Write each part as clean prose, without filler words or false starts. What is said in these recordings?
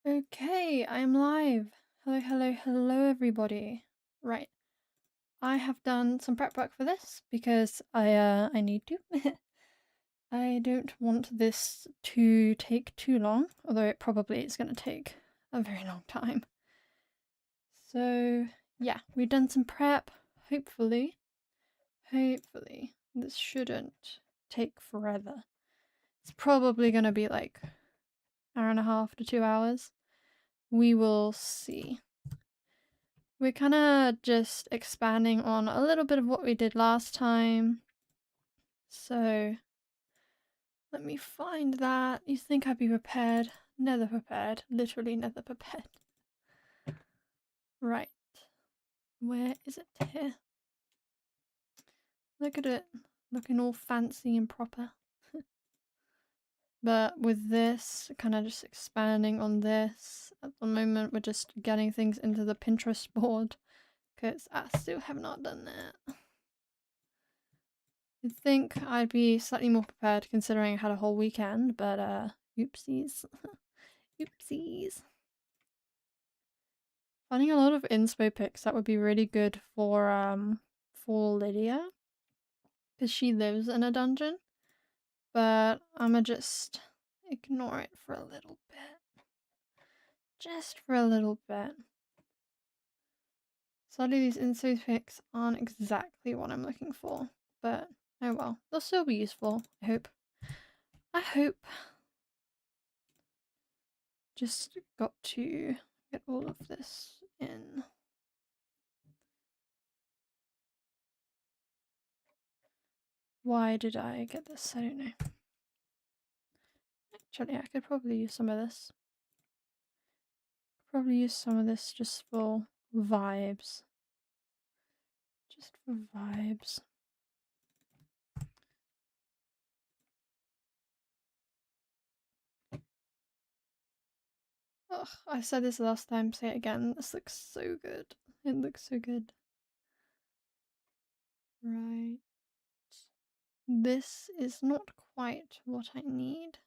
Okay, I'm live. Hello, hello, hello, everybody. Right, I have done some prep work for this because I need to. I don't want this to take too long, although it probably is going to take a very long time. So yeah, we've done some prep. Hopefully, this shouldn't take forever. It's probably going to be like hour and a half to 2 hours. We will see. We're kind of just expanding on a little bit of what we did last time. So let me find that. You think I'd be prepared? Never prepared. Literally never prepared. Right. Where is it? Here. Look at it. Looking all fancy and proper. But with this, kind of just expanding on this. At the moment, we're just getting things into the Pinterest board. Because I still have not done that. You'd think I'd be slightly more prepared considering I had a whole weekend, but oopsies. Oopsies. Finding a lot of inspo pics that would be really good for Lydia. Because she lives in a dungeon. But I'ma just ignore it for a little bit. Just for a little bit. Sadly these inspo pics aren't exactly what I'm looking for. But oh well. They'll still be useful, I hope. I hope. Just got to get all of this in. Why did I get this? I don't know. Actually, I could probably use some of this. Probably use some of this just for vibes. Just for vibes. Ugh, I said this last time, say it again. This looks so good. It looks so good. Right. This is not quite what I need.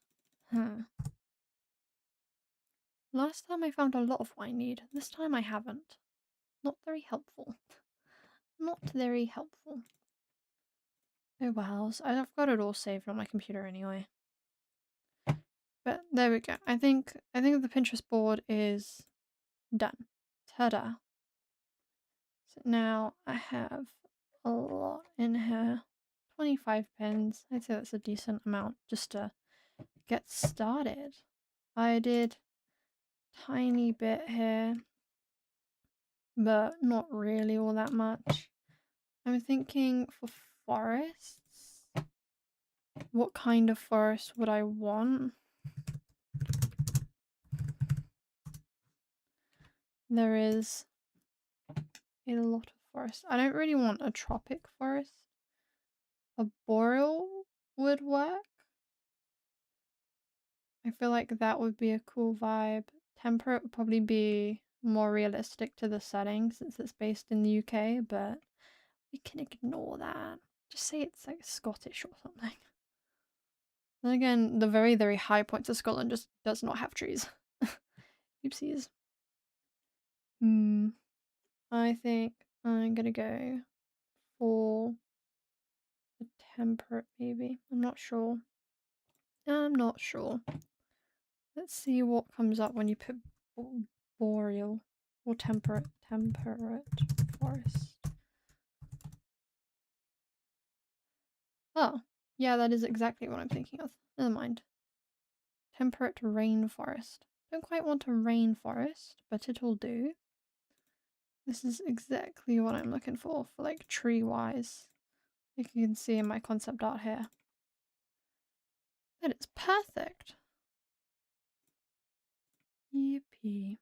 Huh. Last time I found a lot of what I need. This time I haven't. Not very helpful. Not very helpful. Oh well, I've got it all saved on my computer anyway. But there we go. I think the Pinterest board is done. Ta-da. So now I have a lot in here. 25 pins. I'd say that's a decent amount just to get started. I did tiny bit here, but not really all that much. I'm thinking for forests. What kind of forest would I want? There is a lot of forest. I don't really want a tropic forest. A boreal would work. I feel like that would be a cool vibe. Temperate would probably be more realistic to the setting since it's based in the UK, but we can ignore that. Just say it's like Scottish or something. Then again, the very, very high points of Scotland just does not have trees. Oopsies. I think I'm gonna go for a temperate maybe. I'm not sure. Let's see what comes up when you put boreal or temperate forest. Oh, yeah, that is exactly what I'm thinking of. Never mind. Temperate rainforest. Don't quite want a rainforest, but it'll do. This is exactly what I'm looking for like tree-wise. Like you can see in my concept art here. That is perfect. Yippee.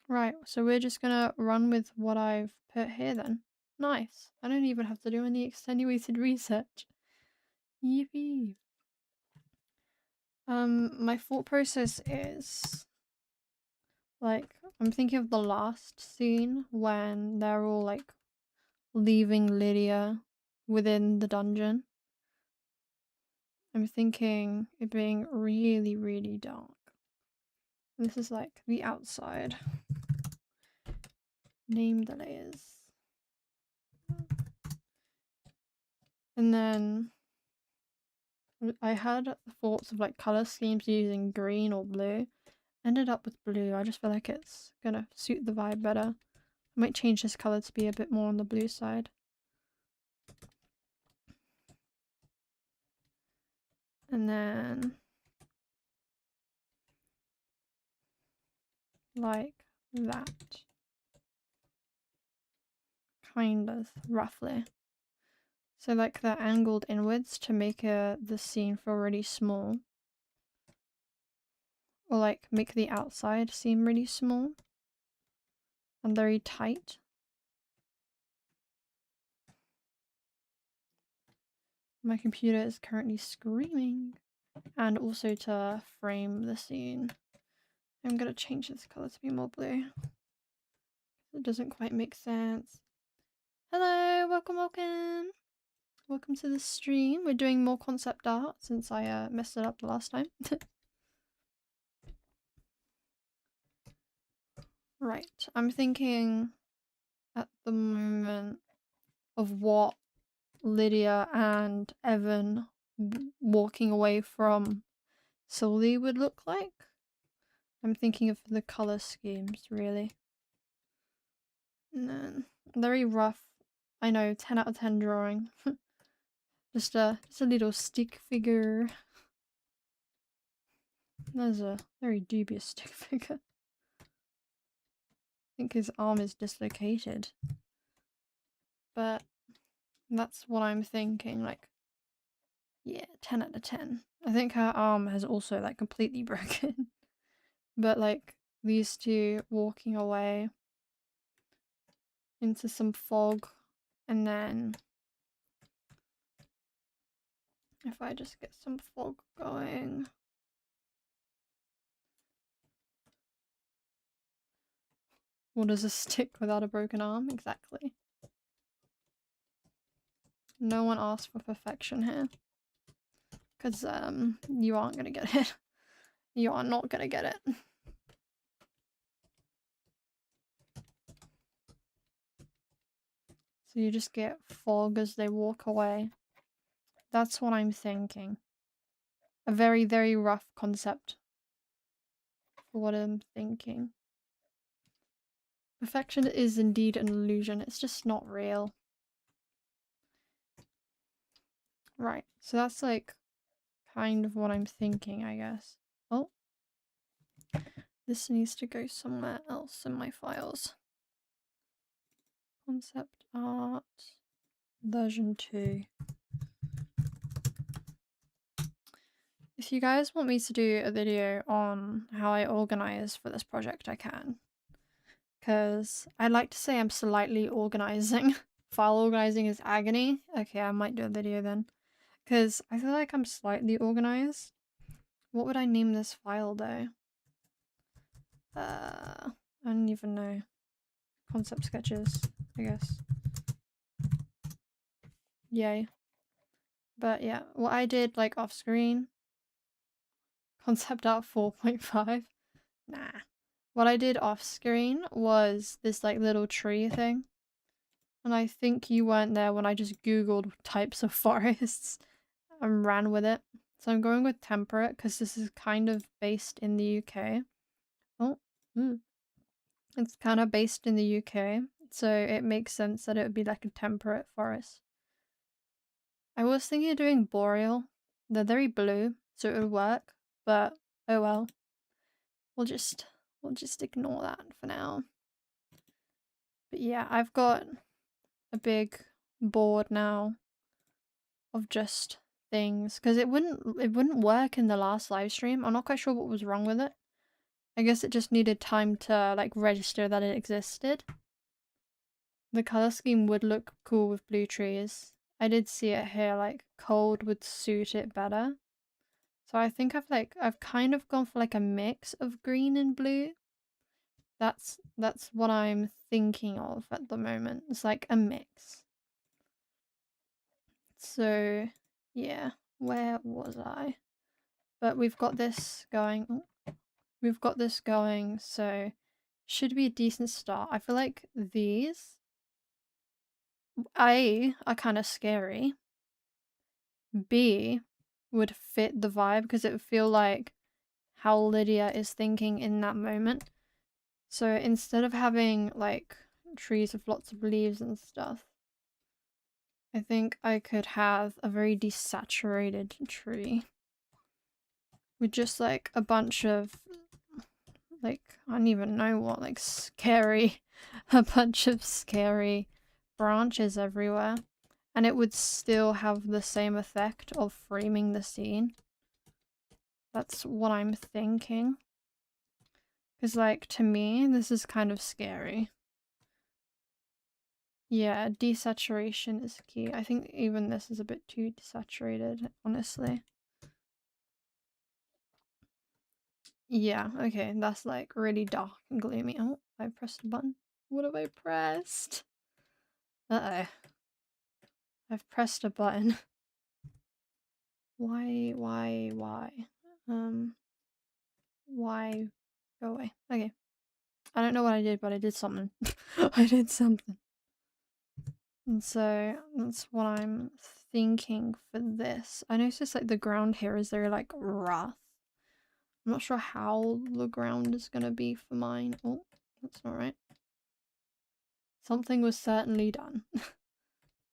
Right, so we're just gonna run with what I've put here then. Nice. I don't even have to do any extenuated research. Yippee. My thought process is like I'm thinking of the last scene when they're all like leaving Lydia within the dungeon. I'm thinking it being really, really dark. This is like the outside. Name the layers. And then I had thoughts of like color schemes using green or blue. Ended up with blue. I just feel like it's gonna suit the vibe better. I might change this color to be a bit more on the blue side. And then like that. Kind of, roughly. So like they're angled inwards to make the scene feel really small. Or like make the outside seem really small. And very tight. My computer is currently screaming. And also to frame the scene, I'm gonna change this color to be more blue. It doesn't quite make sense. Hello, welcome, welcome. Welcome to the stream. We're doing more concept art since I messed it up the last time. Right, I'm thinking at the moment of what Lydia and Evan walking away from Sully would look like. I'm thinking of the color schemes, really. And then very rough. I know, 10 out of 10 drawing. just a little stick figure. There's a very dubious stick figure. I think his arm is dislocated. But that's what I'm thinking, like, yeah, 10 out of 10. I think her arm has also, like, completely broken. But, like, these two walking away into some fog, and then if I just get some fog going. What is a stick without a broken arm? Exactly. No one asked for perfection here. Because, you aren't gonna get it. You are not gonna get it. So you just get fog as they walk away. That's what I'm thinking. A very, very rough concept for what I'm thinking. Perfection is indeed an illusion. It's just not real. Right. So that's like kind of what I'm thinking, I guess. Oh. This needs to go somewhere else in my files. Concept art version 2. If you guys want me to do a video on how I organize for this project, I can. Because I'd like to say I'm slightly organizing. File organizing is agony. Okay, I might do a video then. Because I feel like I'm slightly organized. What would I name this file though? I don't even know. Concept sketches, I guess. Yay. But yeah, what I did like off screen. Concept art 4.5. Nah. What I did off screen was this like little tree thing. And I think you weren't there when I just googled types of forests and ran with it. So I'm going with temperate because this is kind of based in the UK. Oh, it's kind of based in the UK. So it makes sense that it would be like a temperate forest. I was thinking of doing boreal. They're very blue, so it would work. But oh well. We'll just ignore that for now. But yeah, I've got a big board now of just things because it wouldn't work in the last live stream. I'm not quite sure what was wrong with it. I guess it just needed time to like register that it existed. The color scheme would look cool with blue trees. I did see it here, like cold would suit it better. So I think I've kind of gone for like a mix of green and blue. That's what I'm thinking of at the moment. It's like a mix. So yeah, where was I? But we've got this going. Oh, we've got this going, so should be a decent start. I feel like these A are kind of scary. B would fit the vibe because it would feel like how Lydia is thinking in that moment. So instead of having like trees with lots of leaves and stuff, I think I could have a very desaturated tree with just like a bunch of like, I don't even know what, like scary, a bunch of scary branches everywhere. And it would still have the same effect of framing the scene. That's what I'm thinking. Because, like, to me, this is kind of scary. Yeah, desaturation is key. I think even this is a bit too desaturated, honestly. Yeah, okay, that's like really dark and gloomy. Oh, I pressed a button. What have I pressed? Uh-oh. I've pressed a button. Why? Why? Go away. Okay. I don't know what I did, but I did something. I did something. And so that's what I'm thinking for this. I noticed like the ground here is very like rough. I'm not sure how the ground is gonna be for mine. Oh, that's not right. Something was certainly done.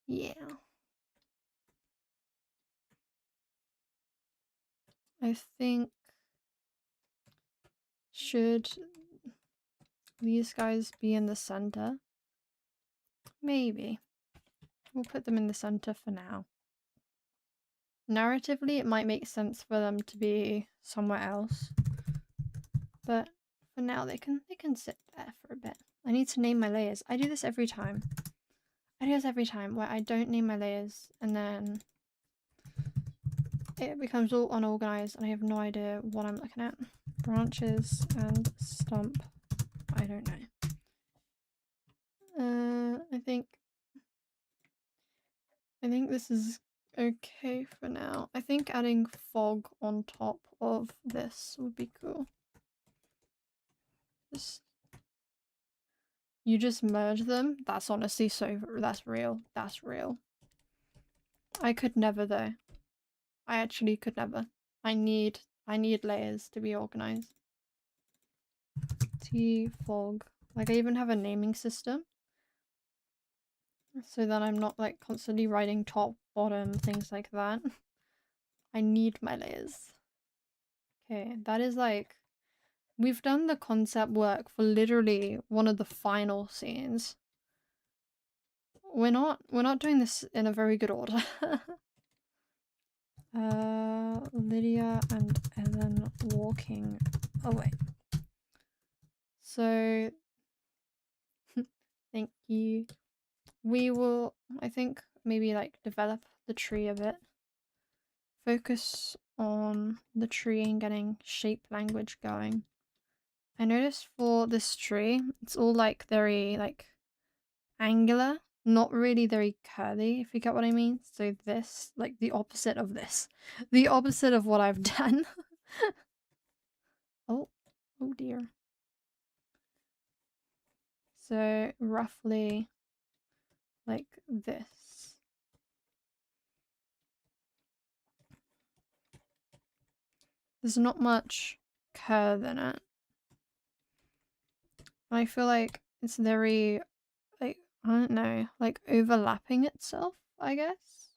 Yeah. I think should these guys be in the center? Maybe. We'll put them in the center for now. Narratively, it might make sense for them to be somewhere else, but for now they can sit there for a bit. I need to name my layers. I do this every time. I do this every time where I don't name my layers and then it becomes all unorganized and I have no idea what I'm looking at. Branches and stump. I don't know. I think this is okay for now. I think adding fog on top of this would be cool. You just merge them? That's honestly that's real. That's real. I could never though. I actually could never. I need layers to be organized. T fog. Like I even have a naming system. So that I'm not like constantly writing top, bottom, things like that. I need my layers. Okay, that is like we've done the concept work for literally one of the final scenes. We're not doing this in a very good order. Lydia and Ellen walking away. So thank you. We will, I think, maybe like develop the tree a bit. Focus on the tree and getting shape language going. I noticed for this tree, it's all like very like angular, not really very curly, if you get what I mean. So this, like the opposite of this. The opposite of what I've done. Oh dear. So roughly like this. There's not much curve in it. I feel like it's very, like, I don't know, like overlapping itself, I guess.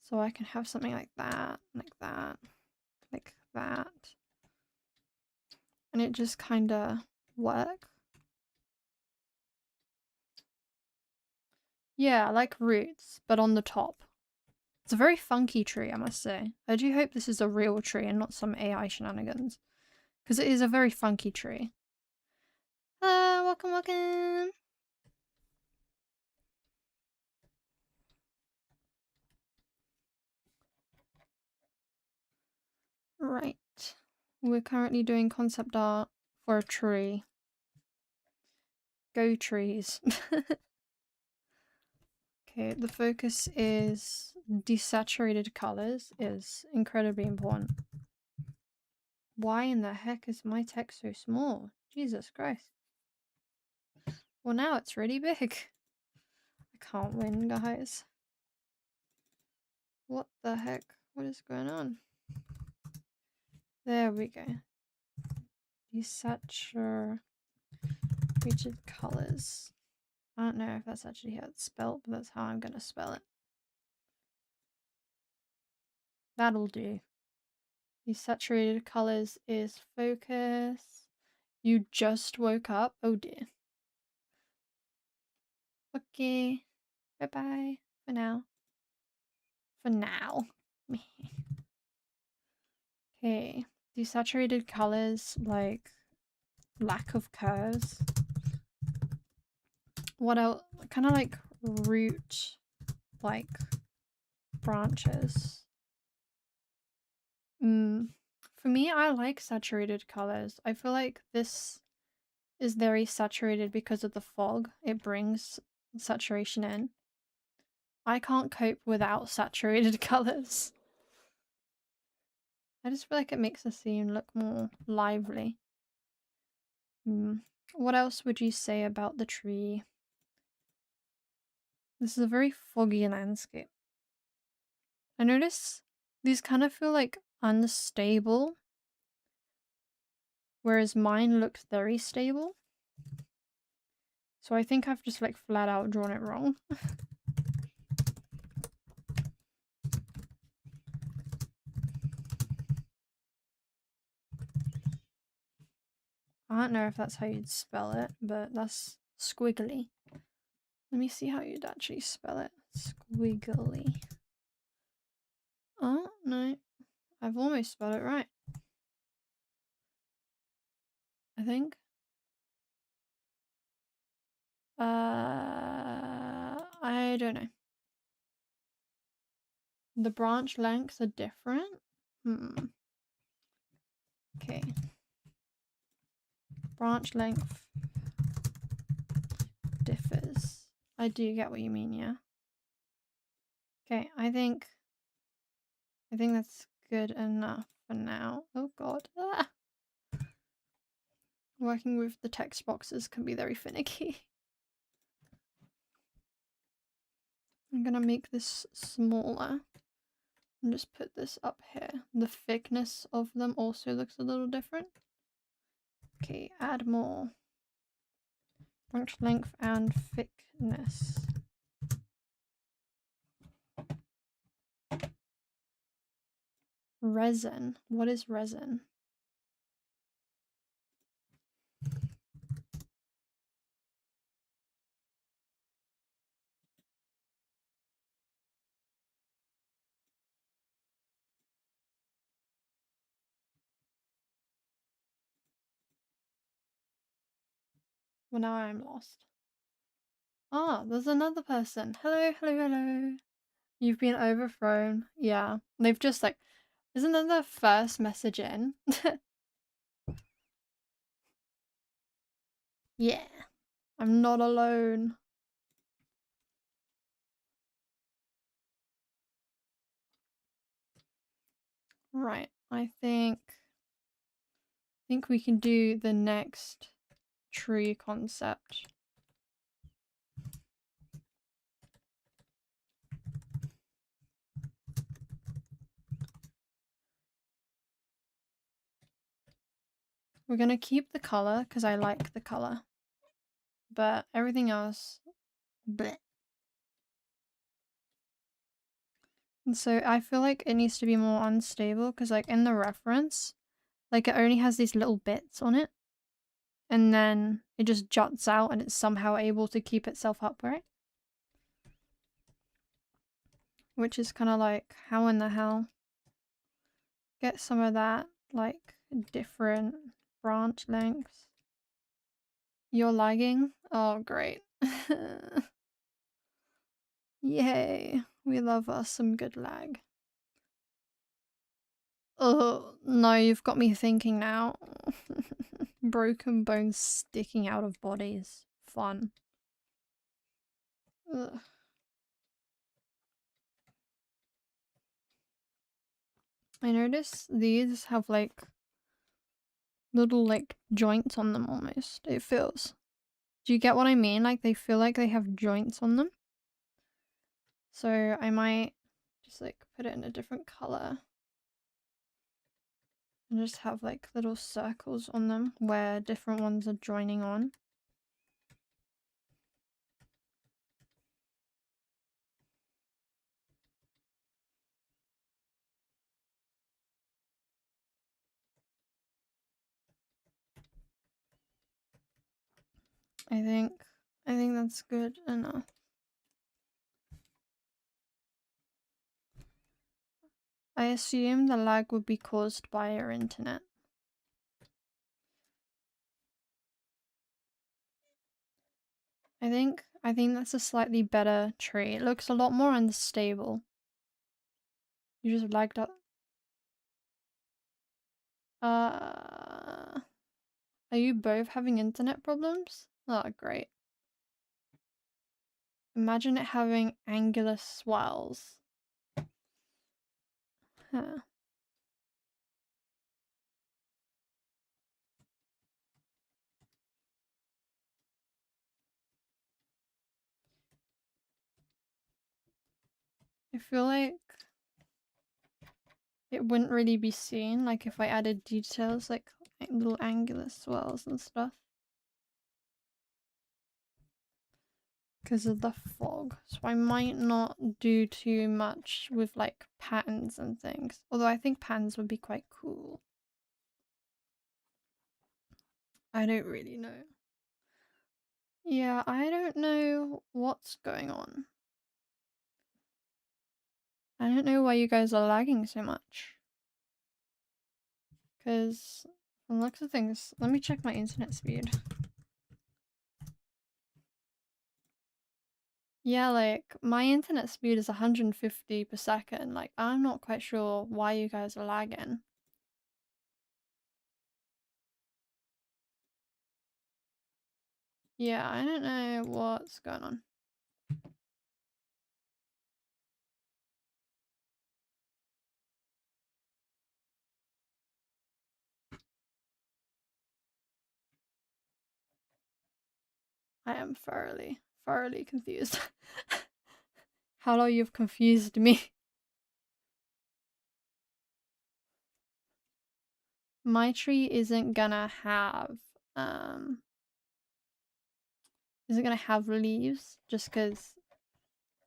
So I can have something like that, like that, like that. And it just kinda work. Yeah, like roots, but on the top. It's a very funky tree, I must say. I do hope this is a real tree and not some AI shenanigans. Because it is a very funky tree. Hello, welcome. Right. We're currently doing concept art for a tree. Go trees. Okay, the focus is desaturated colors is incredibly important. Why in the heck is my text so small? Jesus Christ. Well, now it's really big. I can't win, guys. What the heck? What is going on? There we go. Desaturated colors. I don't know if that's actually how it's spelled, but that's how I'm gonna spell it. That'll do. Desaturated colors is focus. You just woke up? Oh dear. Okay. Bye-bye. For now. For now. Okay. Desaturated colors, like lack of curves. What else? Kind of like root, like branches. For me, I like saturated colors. I feel like this is very saturated because of the fog. It brings saturation in. I can't cope without saturated colors. I just feel like it makes the scene look more lively. What else would you say about the tree? This is a very foggy landscape. I notice these kind of feel like unstable, whereas mine looks very stable. So I think I've just like flat out drawn it wrong. I don't know if that's how you'd spell it, but that's squiggly. Let me see how you'd actually spell it. Squiggly. Oh, no. I've almost spelled it right. I think. I don't know. The branch lengths are different? Okay. Branch length differs. I do get what you mean, yeah. Okay, I think that's good enough for now. Oh god. Ah! Working with the text boxes can be very finicky. I'm gonna make this smaller and just put this up here. The thickness of them also looks a little different. Okay, add more. Branch length and thickness. Resin. What is resin? Well, now I'm lost. Ah, there's another person. Hello, hello, hello. You've been overthrown. Yeah. They've just like, isn't that their first message in? Yeah. I'm not alone. Right. I think we can do the next tree concept. We're gonna keep the color because I like the color, but everything else, bleh. And so I feel like it needs to be more unstable because like in the reference, like it only has these little bits on it, and then it just juts out and it's somehow able to keep itself upright. Which is kind of like, how in the hell? Get some of that, like, different branch lengths. You're lagging? Oh, great. Yay. We love us some good lag. Oh, no, you've got me thinking now. Broken bones sticking out of bodies. Fun. Ugh. I notice these have, like, little like joints on them almost, it feels. Do you get what I mean? Like they feel like they have joints on them. So I might just like put it in a different color. And just have like little circles on them where different ones are joining on. I think that's good enough. I assume the lag would be caused by your internet. I think that's a slightly better tree. It looks a lot more unstable. You just lagged up. Are you both having internet problems? Oh, great. Imagine it having angular swells. Huh. I feel like it wouldn't really be seen, like if I added details like little angular swells and stuff. Because of the fog. So I might not do too much with like patterns and things. Although I think patterns would be quite cool. I don't really know. Yeah, I don't know what's going on. I don't know why you guys are lagging so much. Because from the looks of things, let me check my internet speed. Yeah, like my internet speed is 150 per second. Like I'm not quite sure why you guys are lagging. Yeah, I don't know what's going on. I am thoroughly confused. How you've confused me. My tree isn't gonna have leaves just because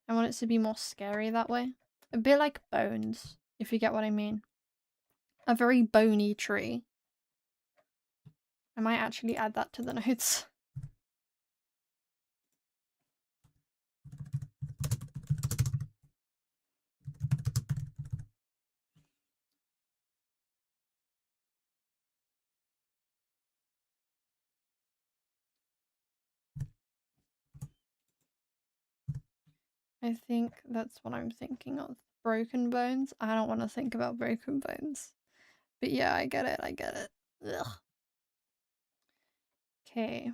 I want it to be more scary that way. A bit like bones, if you get what I mean. A very bony tree. I might actually add that to the notes. I think that's what I'm thinking of. Broken bones? I don't want to think about broken bones. But yeah, I get it, Ugh. Okay.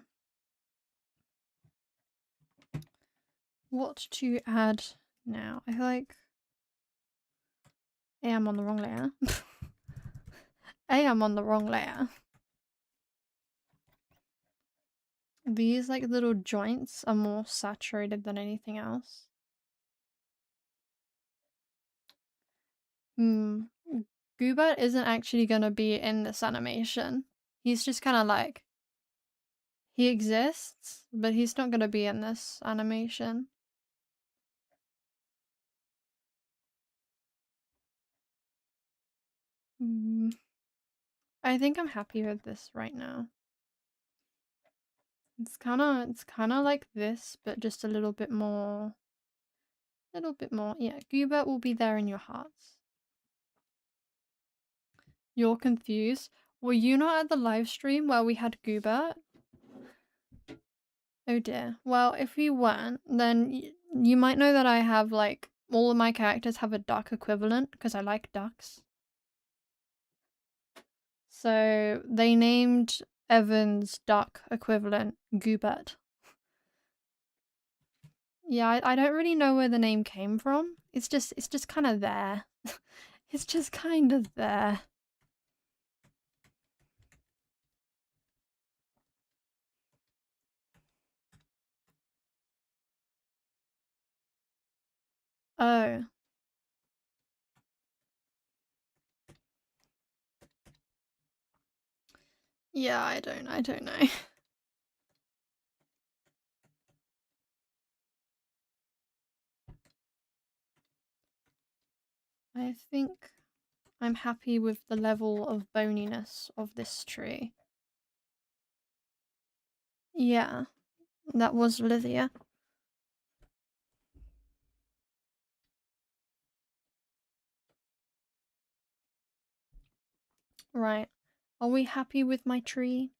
What to add now? I feel like I'm on the wrong layer. I'm on the wrong layer. These like little joints are more saturated than anything else. Goobert isn't actually gonna be in this animation. He's just kind of like, he exists, but he's not gonna be in this animation. I think I'm happy with this right now. It's kind of like this, but just a little bit more. Yeah, Goobert will be there in your hearts. You're confused? Were you not at the live stream where we had Goobert? Oh dear. Well, if you weren't, then you might know that I have like all of my characters have a duck equivalent because I like ducks. So they named Evan's duck equivalent Goobert. Yeah, I don't really know where the name came from. It's just kind of there. It's just kind of there. Oh. Yeah, I don't know. I think I'm happy with the level of boniness of this tree. Yeah, that was Lydia. Right. Are we happy with my tree?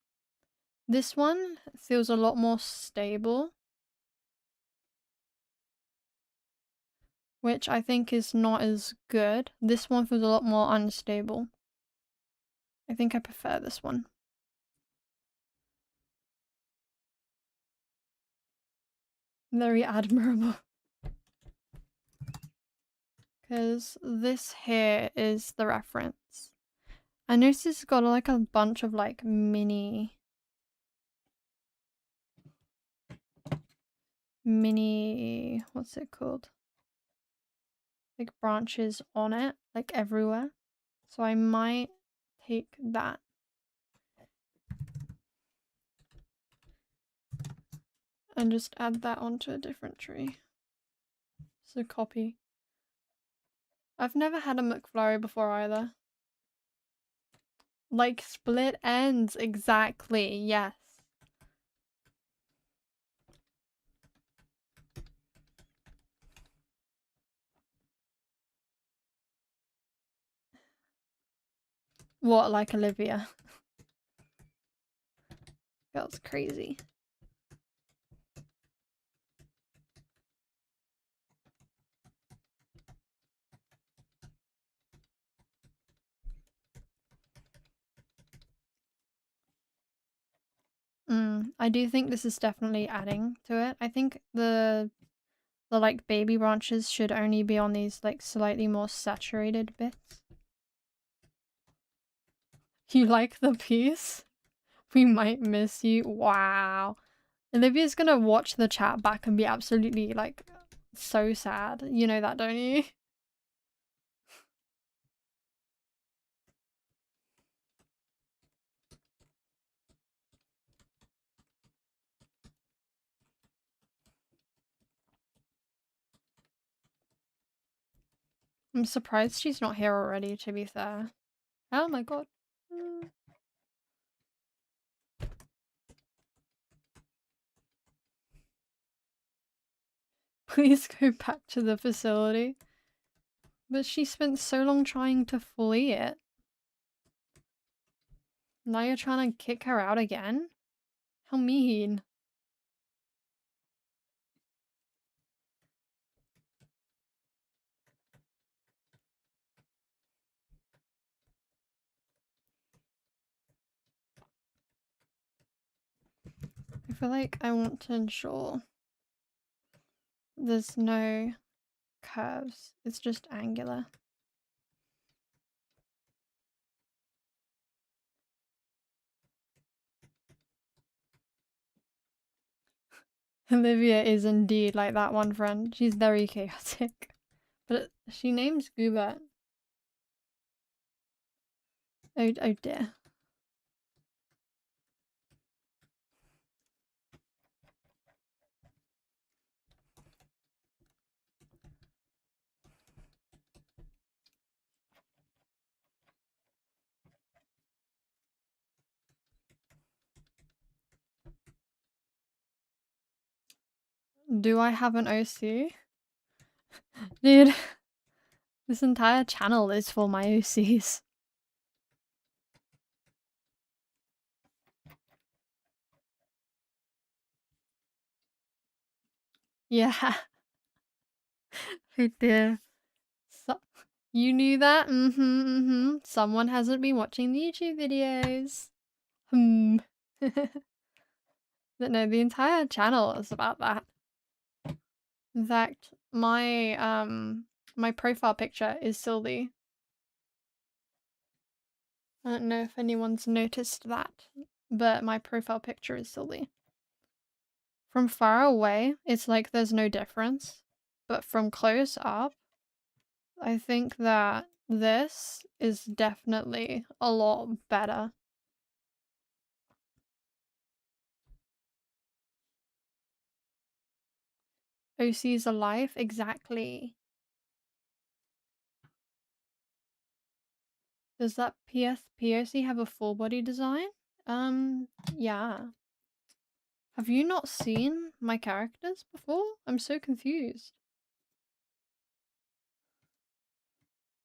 This one feels a lot more stable, which I think is not as good. This one feels a lot more unstable. I think I prefer this one. Very admirable. Because this here is the reference. I noticed it's got like a bunch of like mini, what's it called? Like branches on it, like everywhere. So I might take that. And just add that onto a different tree. So copy. I've never had a McFlurry before either. Like split ends, exactly, yes. What, like Olivia? Girl's crazy. I do think this is definitely adding to it. I think the like baby branches should only be on these like slightly more saturated bits. You like the piece? We might miss you. Wow. Olivia's gonna watch the chat back and be absolutely like so sad. You know that, don't you? I'm surprised she's not here already, to be fair. Oh my god. Please go back to the facility. But she spent so long trying to flee it. Now you're trying to kick her out again? How mean. I feel like I want to ensure there's no curves. It's just angular. Olivia is indeed like that one friend. She's very chaotic. But she names Goobert. Oh dear. Do I have an OC? Dude, this entire channel is for my OCs. Yeah. Oh dear. So you knew that? Someone hasn't been watching the YouTube videos. But no, the entire channel is about that. In fact, my profile picture is Sylvie. I don't know if anyone's noticed that, but my profile picture is Sylvie. From far away, it's like there's no difference, but from close up, I think that this is definitely a lot better. OC's alive? Exactly. Does that POC have a full body design? Yeah. Have you not seen my characters before? I'm so confused.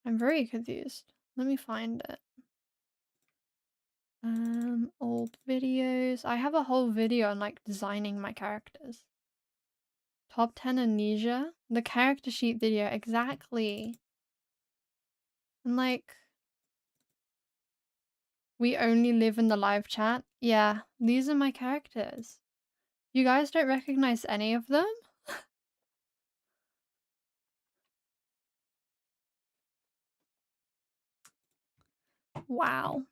I'm very confused. Let me find it. Old videos. I have a whole video on like designing my characters. Top 10 amnesia? The character sheet video, exactly. And like, we only live in the live chat. Yeah, these are my characters. You guys don't recognize any of them? Wow.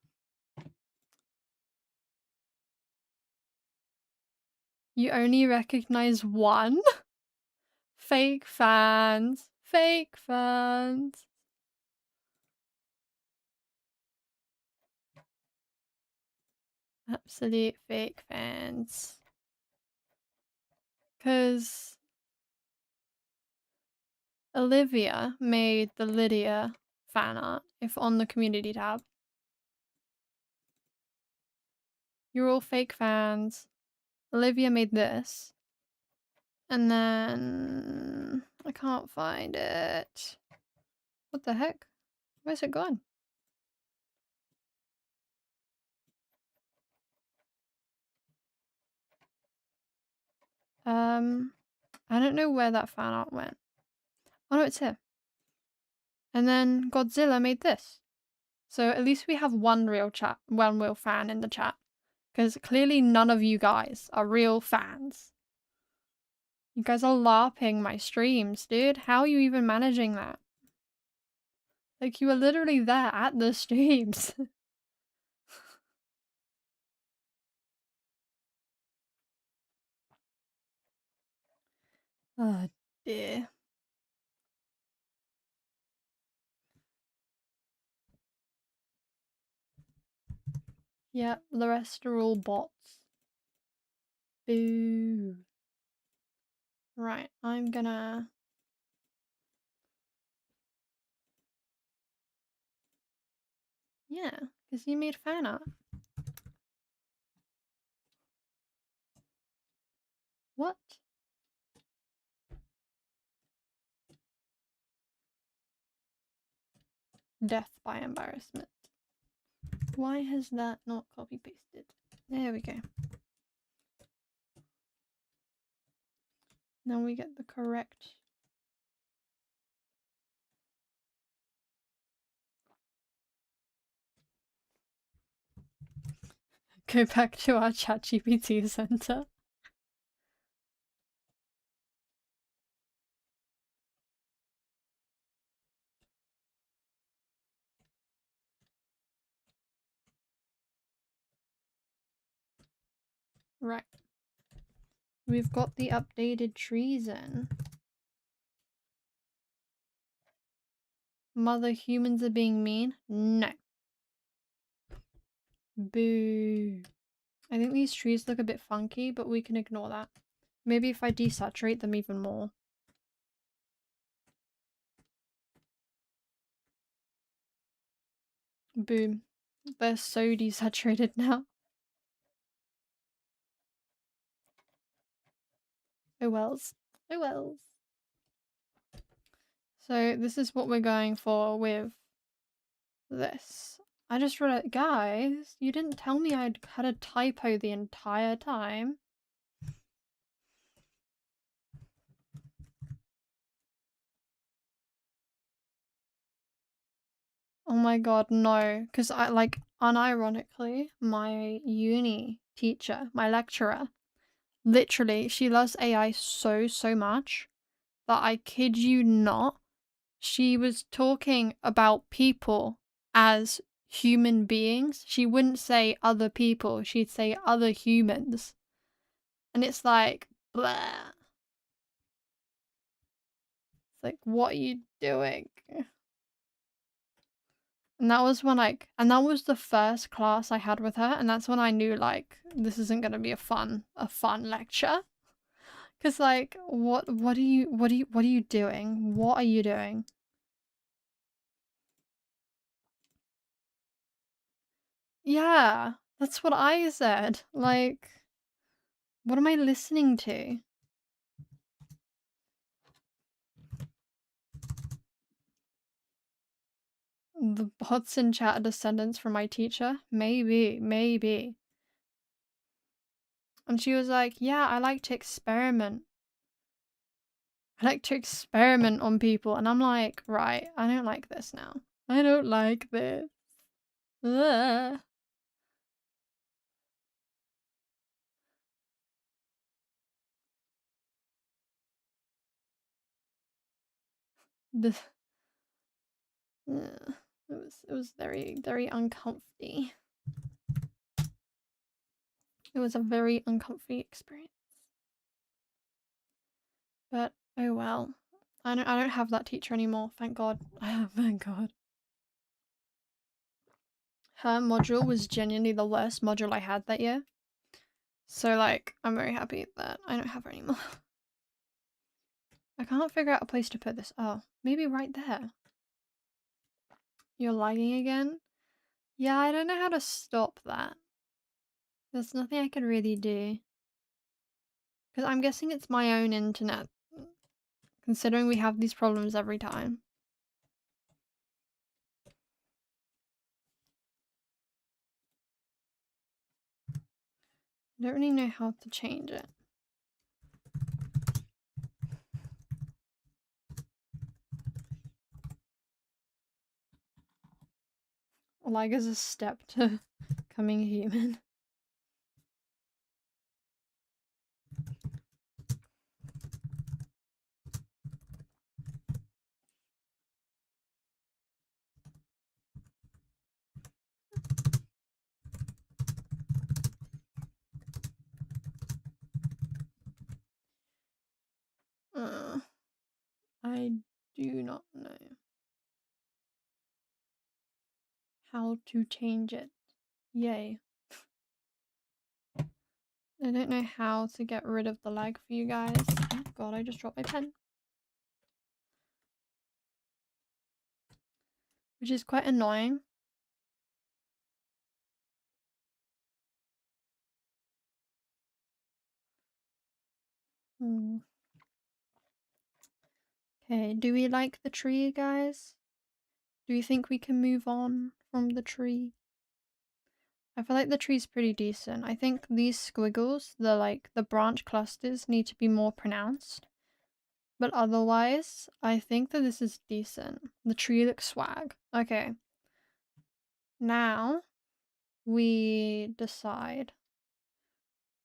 You only recognize one? Fake fans. Fake fans. Absolute fake fans. Because Olivia made the Lydia fan art, if on the community tab. You're all fake fans. Olivia made this. And then I can't find it. What the heck? Where's it gone? I don't know where that fan art went. Oh no, it's here. And then Godzilla made this. So at least we have one real fan in the chat. Because clearly none of you guys are real fans. You guys are LARPing my streams, dude. How are you even managing that? Like, you were literally there at the streams. Oh dear. Yep, the rest are all bots. Boo. Right, I'm gonna... Yeah, because you made fan art. What? Death by embarrassment. Why has that not copy pasted? There we go. Now we get the correct... Go back to our ChatGPT center. Right. We've got the updated treason. Mother humans are being mean? No. Boo. I think these trees look a bit funky, but we can ignore that. Maybe if I desaturate them even more. Boom. They're so desaturated now. Oh wells. Oh wells. So this is what we're going for with this. I just realized, guys, you didn't tell me I'd had a typo the entire time. Oh my god, no. Because I, like, unironically, my uni teacher, my lecturer, literally, she loves AI so much that I kid you not, she was talking about people as human beings. She wouldn't say other people, she'd say other humans. And it's like, blah. like, what are you doing? And that was when and that was the first class I had with her, and that's when I knew like this isn't gonna be a fun lecture. Cause like what are you doing? What are you doing? Yeah, that's what I said. Like, what am I listening to? The bots in chat are descendants from my teacher? Maybe, maybe. And she was like, yeah, I like to experiment. I like to experiment on people. And I'm like, right, I don't like this now. I don't like this. Ugh. This, ugh. It was very, very uncomfy. It was a very uncomfy experience. But oh well. I don't have that teacher anymore, thank God. Thank God. Her module was genuinely the worst module I had that year. So like, I'm very happy that I don't have her anymore. I can't figure out a place to put this. Oh, maybe right there. You're lagging again? Yeah, I don't know how to stop that. There's nothing I can really do. Because I'm guessing it's my own internet. Considering we have these problems every time. I don't really know how to change it. Lag is a step to becoming human. I do not know how to change it. Yay. I don't know how to get rid of the lag for you guys. Oh god, I just dropped my pen. Which is quite annoying. Okay, do we like the tree, guys? Do you think we can move on from the tree? I feel like the tree's pretty decent. I think these squiggles, the branch clusters need to be more pronounced. But otherwise, I think that this is decent. The tree looks swag. Okay. Now, we decide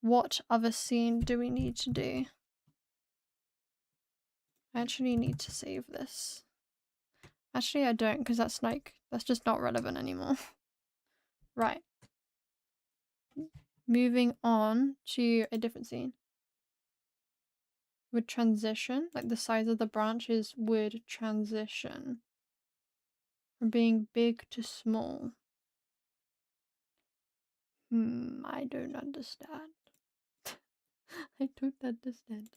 what other scene do we need to do. I actually need to save this. Actually, I don't, because that's just not relevant anymore. Right. Moving on to a different scene. Would transition, like the size of the branches would transition from being big to small. I don't understand. I don't understand.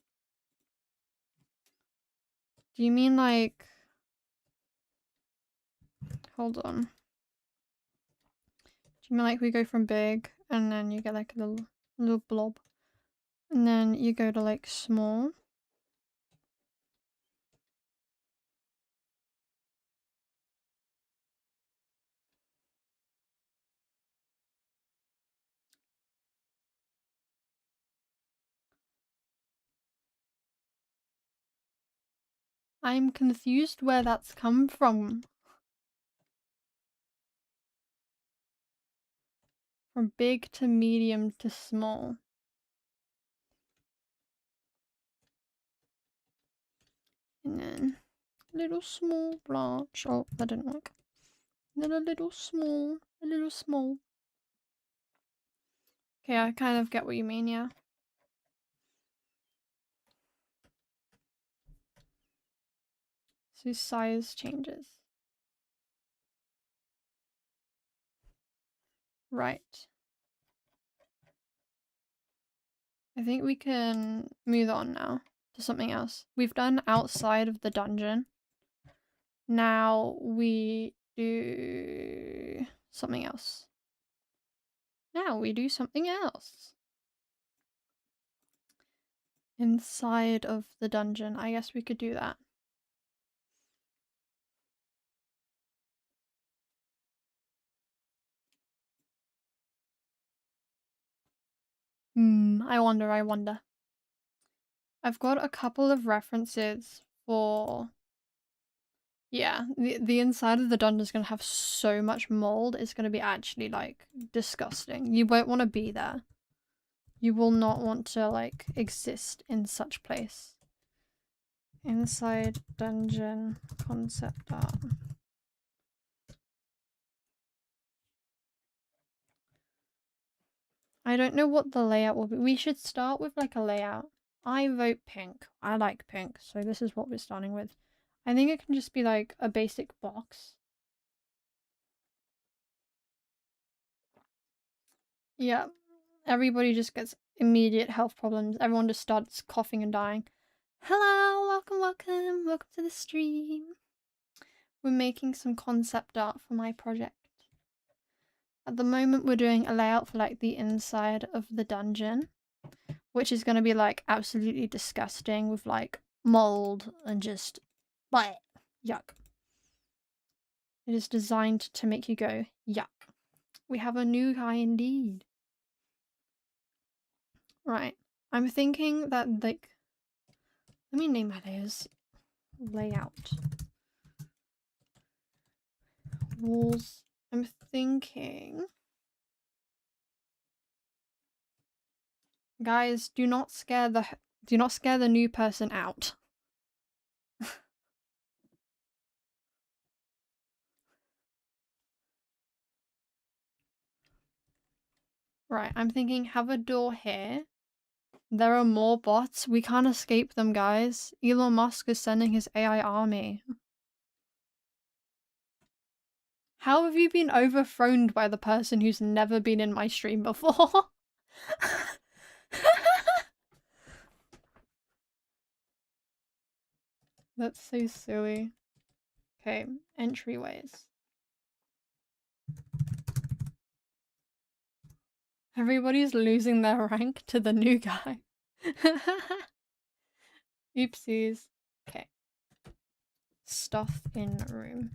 Do you mean like... Hold on. Do you mean like we go from big and then you get like a little blob? And then you go to like small? I'm confused where that's come from. From big to medium to small. And then little small branch. Oh, that didn't work. Then a little small. A little small. Okay, I kind of get what you mean, yeah. So size changes. Right. I think we can move on now to something else. We've done outside of the dungeon. Now we do something else. Now we do something else. Inside of the dungeon. I guess we could do that. I wonder. I've got a couple of references for... Yeah, the inside of the dungeon is going to have so much mold. It's going to be actually, like, disgusting. You won't want to be there. You will not want to, like, exist in such place. Inside dungeon concept art. I don't know what the layout will be. We should start with, like, a layout. I vote pink. I like pink, so this is what we're starting with. I think it can just be, like, a basic box. Yeah. Everybody just gets immediate health problems. Everyone just starts coughing and dying. Hello, welcome to the stream. We're making some concept art for my project. At the moment we're doing a layout for like the inside of the dungeon, which is going to be like absolutely disgusting with like mold and just like yuck. It is designed to make you go yuck. We have a new guy indeed. Right. I'm thinking that like, let me name my layers. Layout. Walls. I'm thinking... Guys, do not scare the new person out. Right, I'm thinking have a door here. There are more bots. We can't escape them, guys. Elon Musk is sending his AI army. How have you been overthrown by the person who's never been in my stream before? That's so silly. Okay, entryways. Everybody's losing their rank to the new guy. Oopsies. Okay. Stuff in room.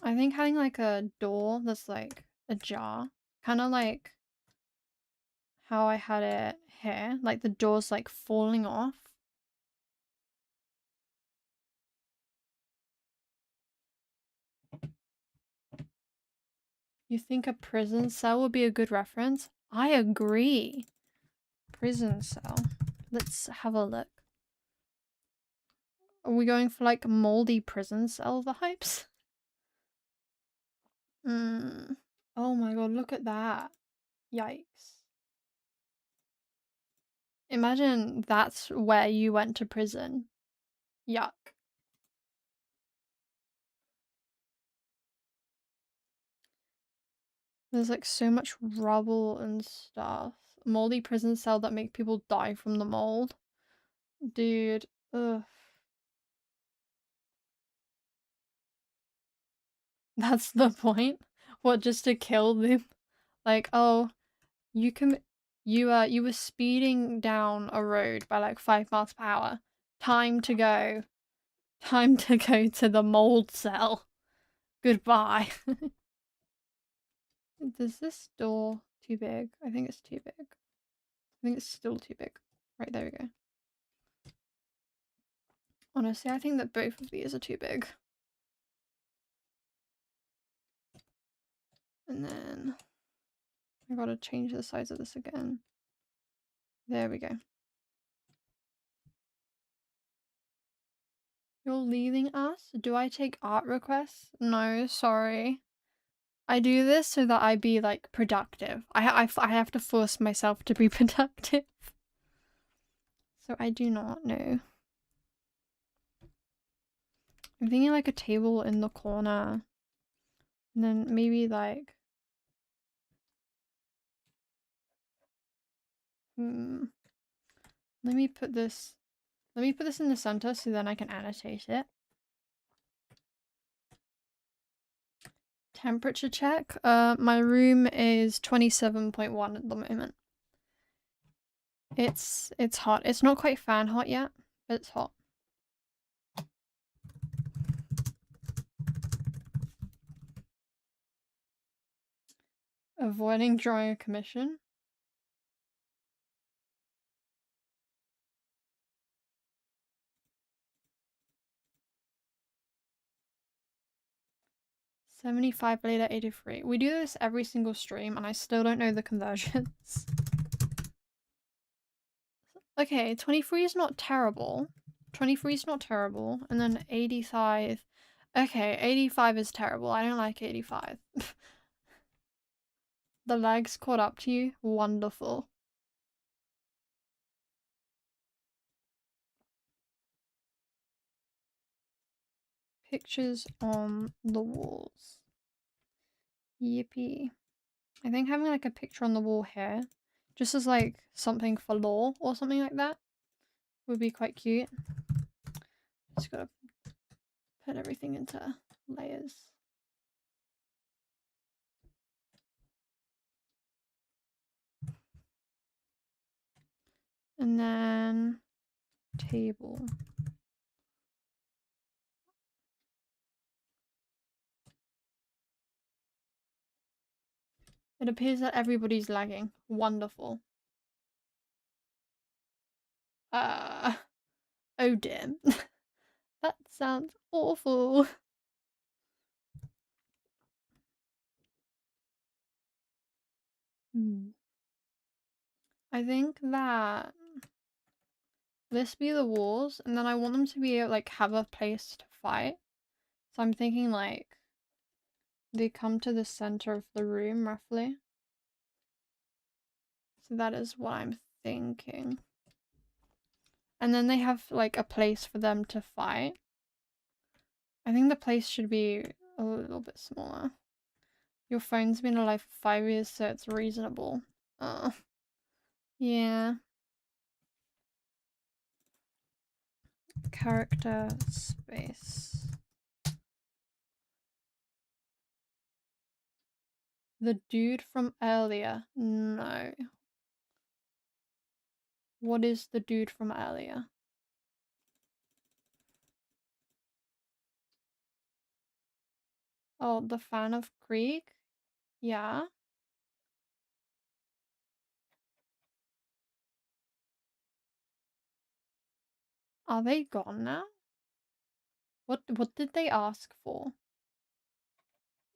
I think having like a door that's like ajar, kind of like how I had it here, like the door's like falling off. You think a prison cell would be a good reference? I agree. Prison cell. Let's have a look. Are we going for like moldy prison cell vibes? Oh my god, look at that. Yikes. Imagine that's where you went to prison. Yuck. There's like so much rubble and stuff. Moldy prison cell that make people die from the mold. Dude, ugh. That's the point? What, just to kill them? Like, oh, you were speeding down a road by like 5 miles per hour. Time to go. Time to go to the mold cell. Goodbye. Is this door too big? I think it's too big. I think it's still too big. Right, there we go. Honestly, I think that both of these are too big. And then I gotta change the size of this again. There we go. You're leaving us? Do I take art requests? No, sorry. I do this so that I be like productive. I have to force myself to be productive. So I do not know. I'm thinking like a table in the corner. And then maybe like... Let me put this in the center so then I can annotate it. Temperature check. My room is 27.1 at the moment. It's hot. It's not quite fan hot yet, but it's hot. Avoiding drawing a commission. $75 later, 83. We do this every single stream and I still don't know the conversions. Okay, 23 is not terrible. 23 is not terrible. And then 85. Okay, 85 is terrible. I don't like 85. The legs caught up to you. Wonderful. Pictures on the walls. Yippee. I think having like a picture on the wall here, just as like something for lore or something like that, would be quite cute. Just gotta put everything into layers. And then table. It appears that everybody's lagging. Wonderful. Oh dear. That sounds awful. I think that this be the walls, and then I want them to be like have a place to fight. So I'm thinking like they come to the center of the room roughly. So that is what I'm thinking. And then they have like a place for them to fight. I think the place should be a little bit smaller. Your phone's been alive for 5 years, so it's reasonable. Yeah. Character space. The dude from earlier. No. What is the dude from earlier? Oh, the fan of Greek? Yeah. Are they gone now? What did they ask for?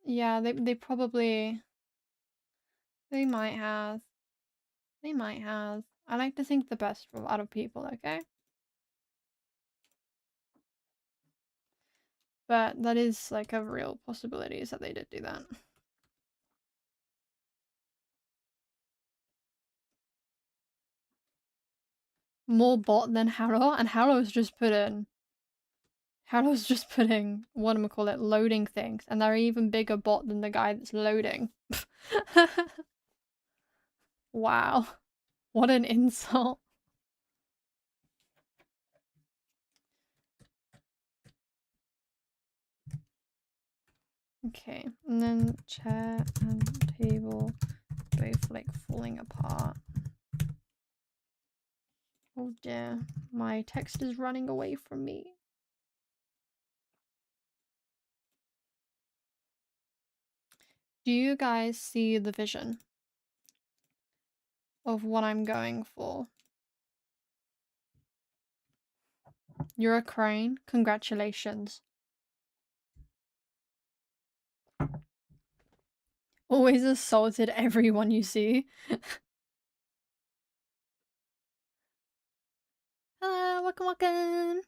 Yeah, they probably... They might have. They might have. I like to think the best out of people, okay? But that is like a real possibility is that they did do that. More bot than Harrow, and Harrow's just putting whatchamacallit, loading things, and they're even bigger bot than the guy that's loading. Wow. What an insult. Okay, and then chair and table both like falling apart. Oh dear, my text is running away from me. Do you guys see the vision of what I'm going for? You're a crane? Congratulations. Always assaulted everyone you see. Hello, welcome.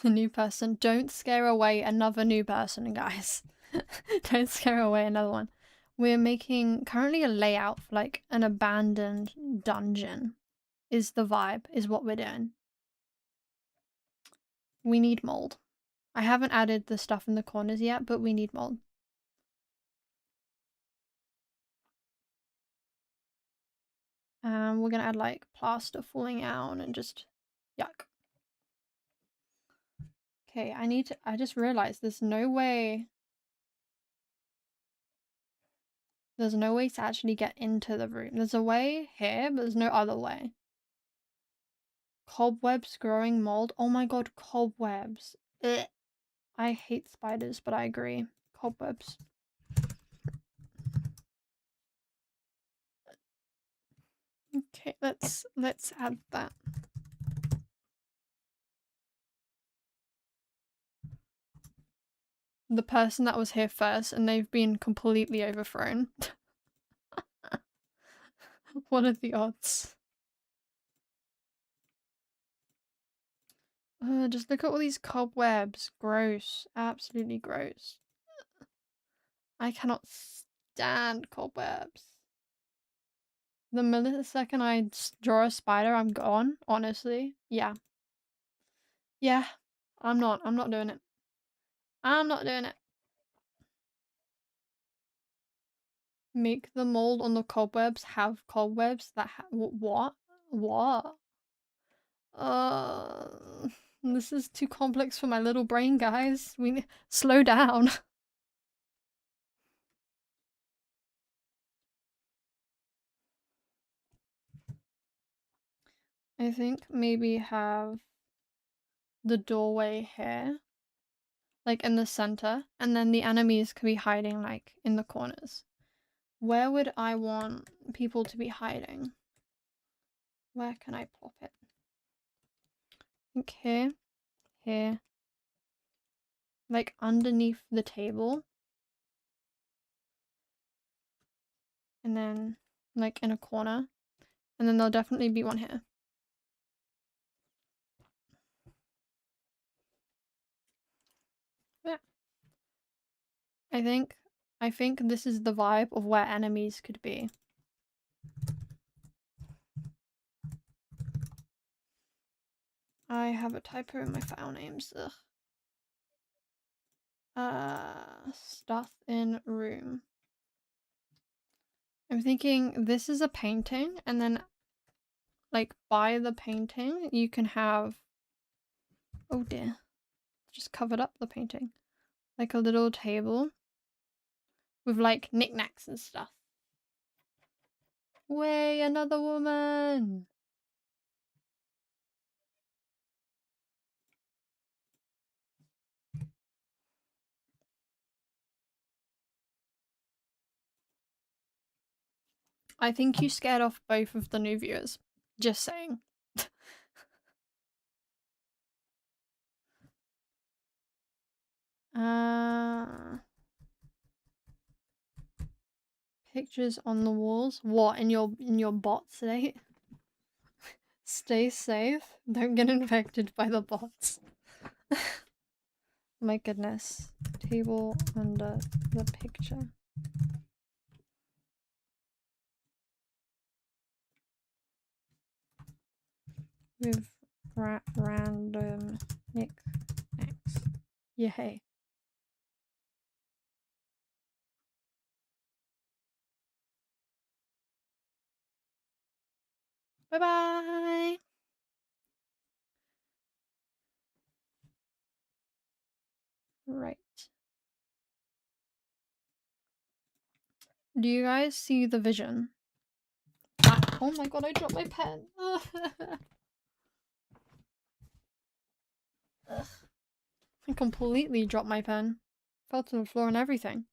A new person. Don't scare away another new person, guys. Don't scare away another one. We're making currently a layout for like an abandoned dungeon. Is the vibe, is what we're doing. We need mold. I haven't added the stuff in the corners yet, but we need mold. We're gonna add like plaster falling out and just yuck. Okay, I just realized there's no way to actually get into the room. There's a way here, but there's no other way. Cobwebs growing mold. Oh my god, cobwebs. Ugh. I hate spiders, but I agree. Cobwebs. Okay, let's add that. The person that was here first, and they've been completely overthrown. What are the odds? Just look at all these cobwebs. Gross. Absolutely gross. I cannot stand cobwebs. The millisecond I draw a spider, I'm gone, honestly. Yeah. Yeah. I'm not doing it. I'm not doing it. Make the mold on the cobwebs have cobwebs that what? What? This is too complex for my little brain, guys. We slow down. I think maybe have the doorway here, like in the center, and then the enemies could be hiding like in the corners. Where would I want people to be hiding? Where can I plop it? I think here, here, like underneath the table, and then like in a corner, and then there'll definitely be one here. Yeah. I think this is the vibe of where enemies could be. I have a typo in my file names. Ugh. Stuff in room. I'm thinking this is a painting, and then like by the painting you can have, oh dear, just covered up the painting, like a little table with like knickknacks and stuff. Way, another woman! I think you scared off both of the new viewers. Just saying. Pictures on the walls. What, in your bot state? Stay safe. Don't get infected by the bots. My goodness. Table under the picture. With random knickknacks. Yay. Bye bye! Right. Do you guys see the vision? Oh my god, I dropped my pen. I completely dropped my pen. Fell to the floor and everything.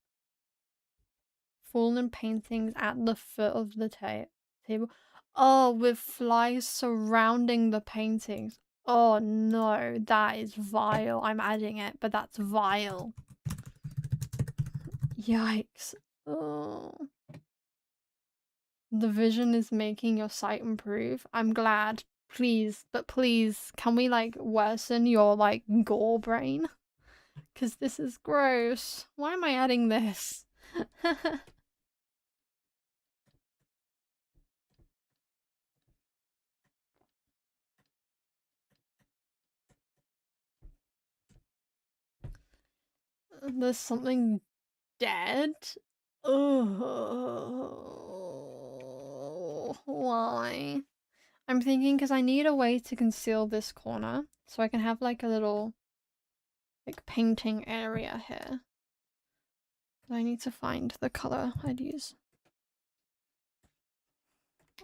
Fallen paintings at the foot of the table. Oh, with flies surrounding the paintings. Oh no, that is vile. I'm adding it, but that's vile. Yikes. Oh. The vision is making your sight improve. I'm glad. Please, but please, can we like worsen your like gore brain? Because this is gross. Why am I adding this? There's something dead? Oh, why? I'm thinking because I need a way to conceal this corner so I can have like a little like painting area here. I need to find the color I'd use.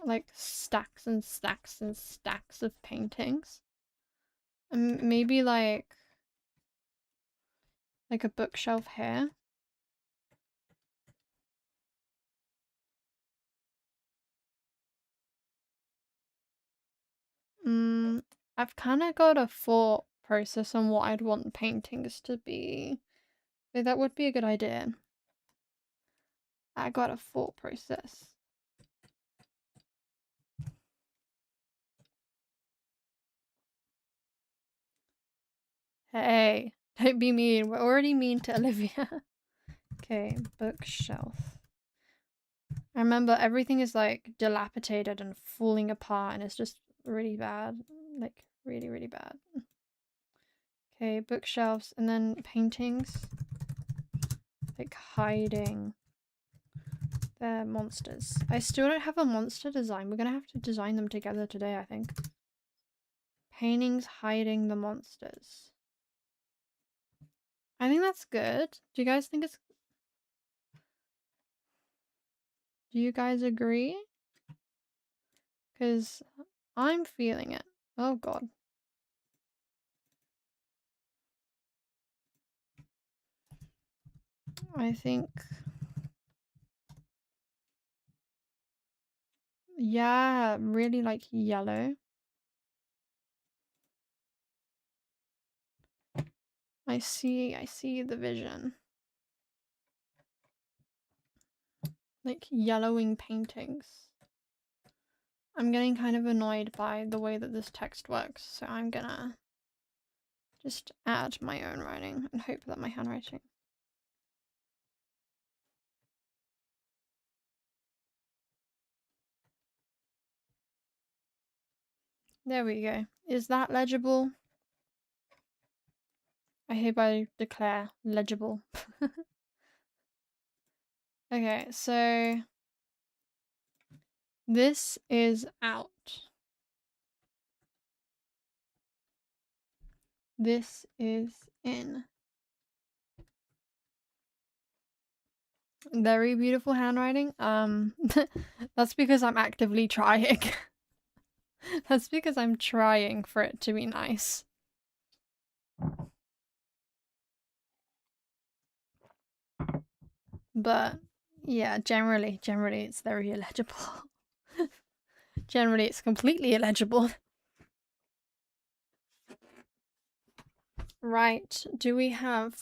Like stacks and stacks and stacks of paintings. And maybe like a bookshelf here. I've kind of got a thought process on what I'd want paintings to be. So that would be a good idea. I got a thought process. Hey, don't be mean. We're already mean to Olivia. Okay, bookshelf. I remember everything is like dilapidated and falling apart and it's just really bad. Like really, really bad. Okay, bookshelves and then paintings. Like hiding their monsters. I still don't have a monster design. We're gonna have to design them together today, I think. Paintings hiding the monsters. I think that's good. Do you guys think it's... Do you guys agree? Because I'm feeling it. Oh god. I think... Yeah, really like yellow. I see the vision. Like yellowing paintings. I'm getting kind of annoyed by the way that this text works, so I'm gonna just add my own writing and hope that my handwriting... There we go. Is that legible? I hereby declare legible. Okay, so this is out. This is in. Very beautiful handwriting. That's because I'm actively trying. That's because I'm trying for it to be nice. But yeah, generally it's very illegible. Generally it's completely illegible. Right, do we have...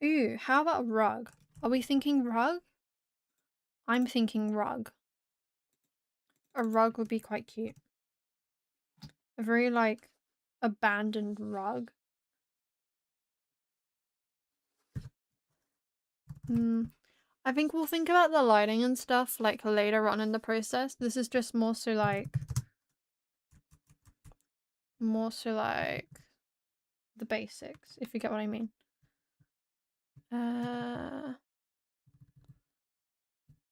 Ooh, how about a rug? Are we thinking rug? I'm thinking rug. A rug would be quite cute. A very like abandoned rug. I think we'll think about the lighting and stuff like later on in the process. This is just more so like the basics, if you get what I mean.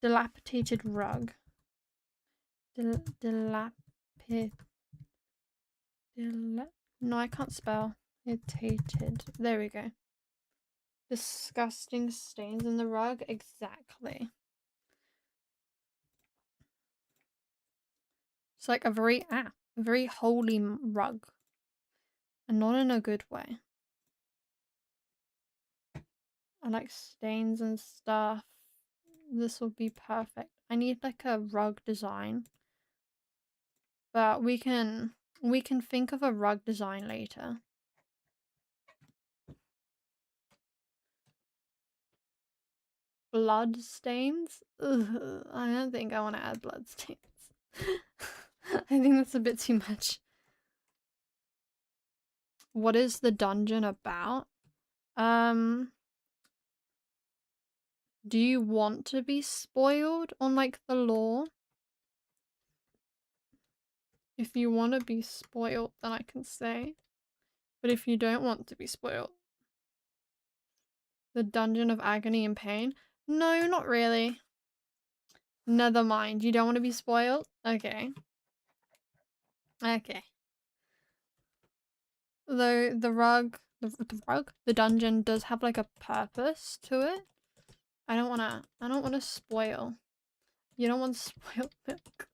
Dilapidated rug. No, I can't spell. Irritated. There we go. Disgusting stains in the rug. Exactly. It's like a very holy rug. And not in a good way. I like stains and stuff. This will be perfect. I need like a rug design. But we can think of a rug design later. Blood stains? Ugh, I don't think I want to add blood stains. I think that's a bit too much. What is the dungeon about? Do you want to be spoiled on like the law? If you want to be spoiled, then I can say. But if you don't want to be spoiled, the Dungeon of Agony and Pain? No, not really. Never mind. You don't want to be spoiled? Okay. Okay. Though the dungeon does have like a purpose to it. I don't wanna spoil. You don't want to spoil milk.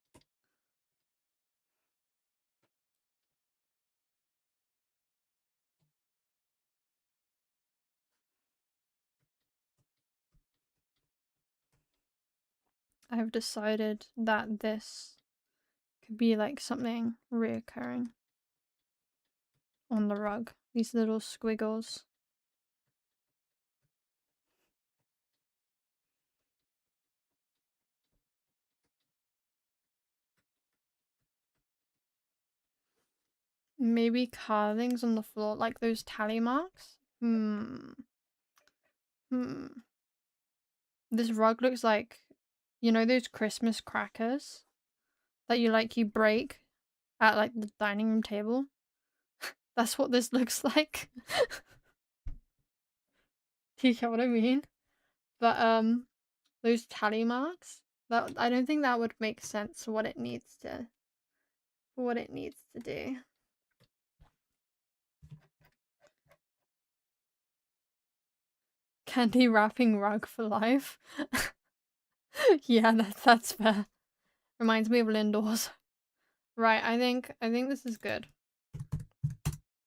I've decided that this could be like something reoccurring on the rug. These little squiggles. Maybe carvings on the floor, like those tally marks? This rug looks like, you know those Christmas crackers that you break at like the dining room table? That's what this looks like. Do you get what I mean? But those tally marks, that I don't think that would make sense for what it needs to do. Candy wrapping rug for life. Yeah, that's fair. Reminds me of Lindor's. Right, I think this is good.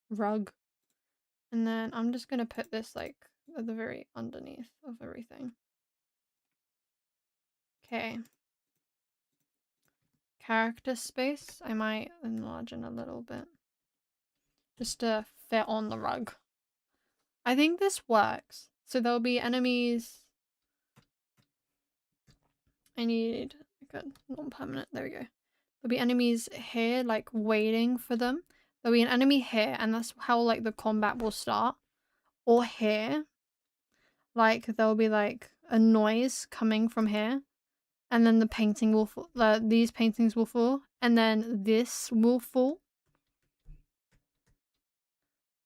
Rug. And then I'm just gonna put this like at the very underneath of everything. Okay. Character space, I might enlarge it a little bit. Just to fit on the rug. I think this works. So there'll be enemies. I need like a non-permanent. There we go. There'll be enemies here, like waiting for them. There'll be an enemy here, and that's how like the combat will start. Or here. Like there'll be like a noise coming from here. And then the painting will fall. These paintings will fall. And then this will fall.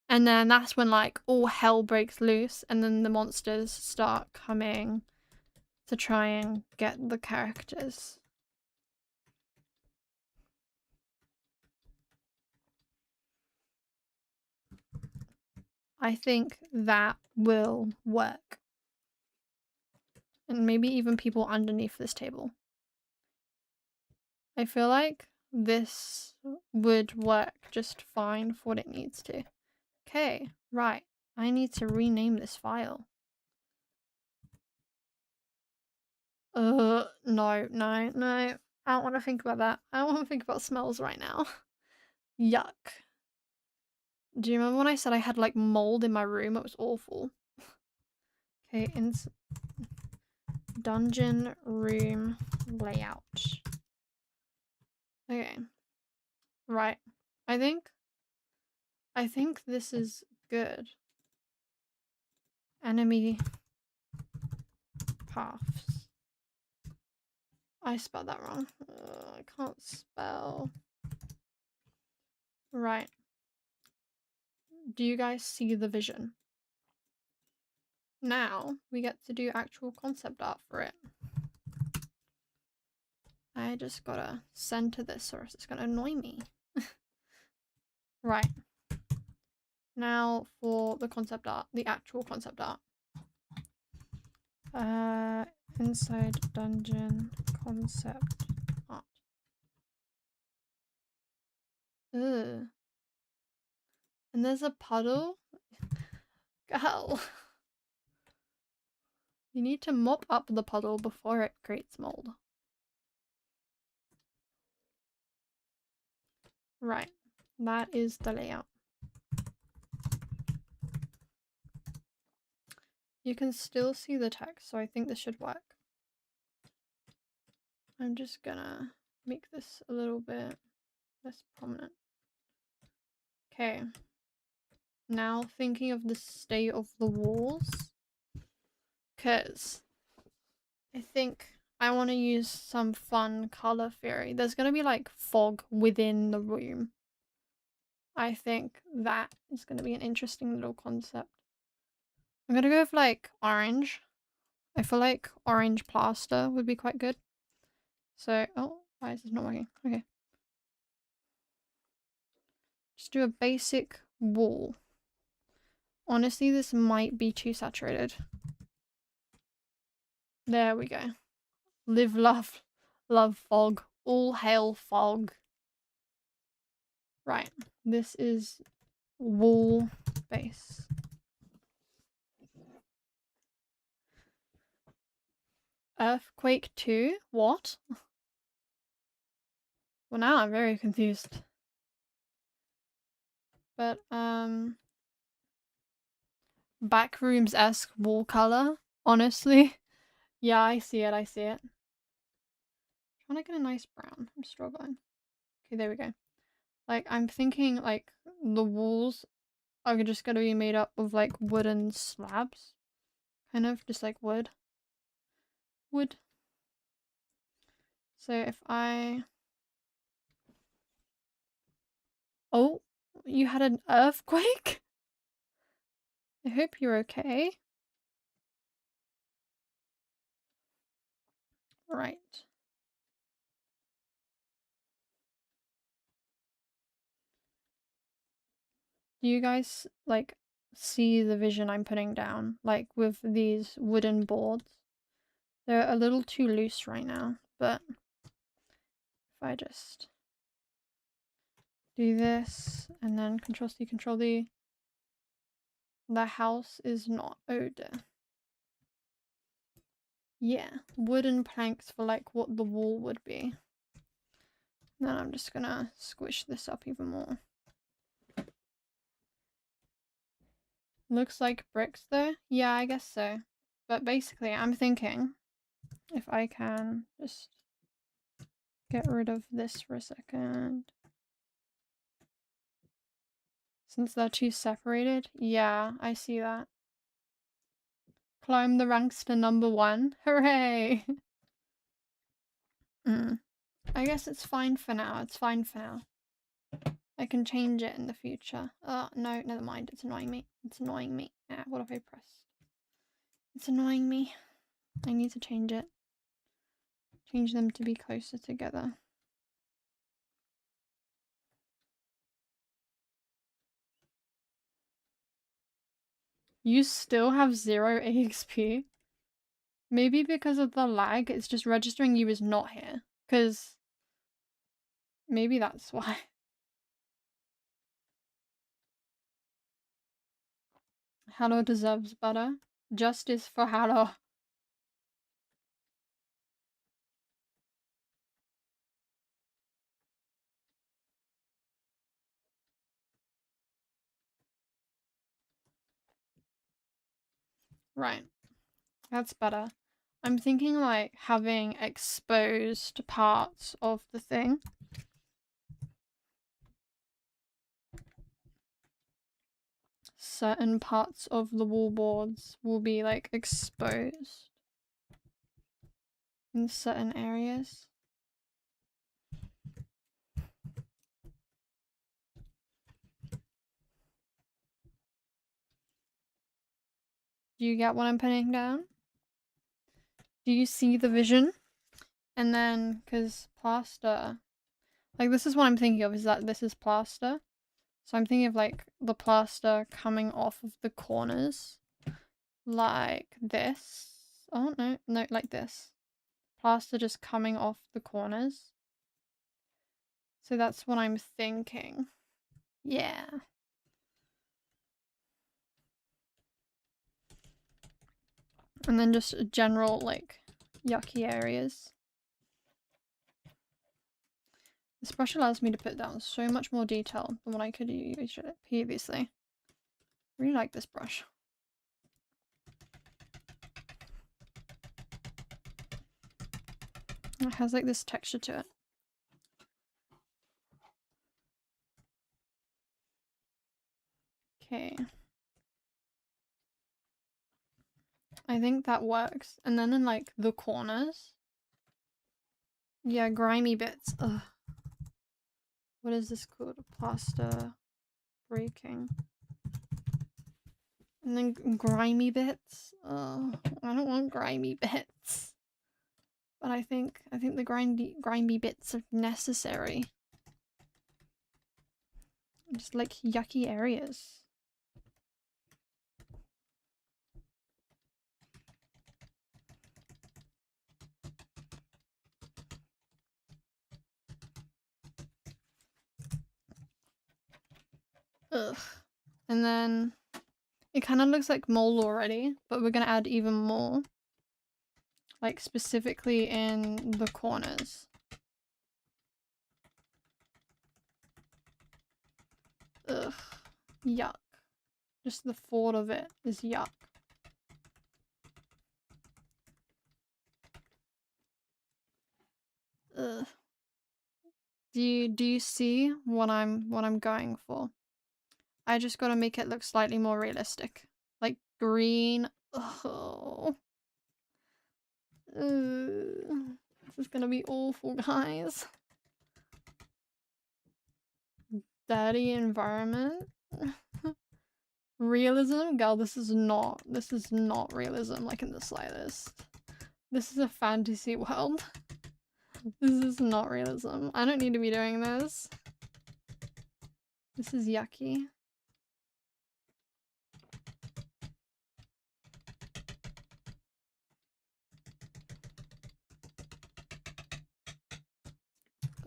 And then that's when like all hell breaks loose, and then the monsters start coming to try and get the characters. I think that will work. And maybe even people underneath this table. I feel like this would work just fine for what it needs to. Okay, right. I need to rename this file. No. I don't want to think about that. I don't want to think about smells right now. Yuck. Do you remember when I said I had like mold in my room? It was awful. Okay, dungeon room layout. Okay. Right. I think this is good. Enemy paths. I spelled that wrong. I can't spell. Right. Do you guys see the vision? Now we get to do actual concept art for it. I just gotta center this or else it's gonna annoy me. Right. Now for the concept art, the actual concept art. Inside dungeon concept art. Ugh. And there's a puddle? Girl. You need to mop up the puddle before it creates mold. Right. That is the layout. You can still see the text, so I think this should work. I'm just gonna make this a little bit less prominent. Okay. Now thinking of the state of the walls, because I think I want to use some fun color theory. There's going to be like fog within the room. I think that is going to be an interesting little concept. I'm going to go with like orange. I feel like orange plaster would be quite good. So, oh, why is this not working? Okay. Just do a basic wall. Honestly, this might be too saturated. There we go. Live, love, love fog. All hail fog. Right. This is wall base. Earthquake 2? What? Well, now I'm very confused. But, Backrooms-esque wall color? Honestly? Yeah, I see it, I see it. I'm trying to get a nice brown. I'm struggling. Okay, there we go. Like, I'm thinking, like, the walls are just gonna be made up of, like, wooden slabs. Kind of, just like wood. Wood. So if I... Oh, you had an earthquake? I hope you're okay. Right. Do you guys, like, see the vision I'm putting down? Like, with these wooden boards? They're a little too loose right now, but if I just do this and then Control-C, Control-D, the house is not odor. Yeah, wooden planks for like what the wall would be. Then I'm just gonna squish this up even more. Looks like bricks though? Yeah, I guess so. But basically, I'm thinking if I can just get rid of this for a second. Since they're too separated? Yeah, I see that. Climb the ranks to #1. Hooray! I guess it's fine for now. It's fine for now. I can change it in the future. No, never mind. It's annoying me. It's annoying me. Ah, what have I pressed? It's annoying me. I need to change it. Change them to be closer together. You still have 0 EXP? Maybe because of the lag, it's just registering you as not here. Because maybe that's why. Hello deserves better. Justice for Hello. Right. That's better. I'm thinking like having exposed parts of the thing. Certain parts of the wall boards will be like exposed in certain areas. Do you get what I'm putting down? Do you see the vision? And then, because plaster, like this is what I'm thinking of, is that this is plaster. So I'm thinking of like the plaster coming off of the corners. Like this. Oh, no, no, like this. Plaster just coming off the corners. So that's what I'm thinking. Yeah. And then just general, like, yucky areas. This brush allows me to put down so much more detail than what I could use previously. I really like this brush. It has like this texture to it. Okay. I think that works. And then in like the corners. Yeah, grimy bits. Ugh. What is this called? Plaster breaking. And then grimy bits. Oh, I don't want grimy bits. But I think the grimy bits are necessary. Just like yucky areas. Ugh. And then it kind of looks like mold already, but we're gonna add even more. Like specifically in the corners. Ugh. Yuck. Just the thought of it is yuck. Ugh. Do you see what I'm going for? I just gotta make it look slightly more realistic. Like green. Oh. This is gonna be awful, guys. Dirty environment. Realism? Girl, this is not realism, like in the slightest. This is a fantasy world. This is not realism. I don't need to be doing this. This is yucky.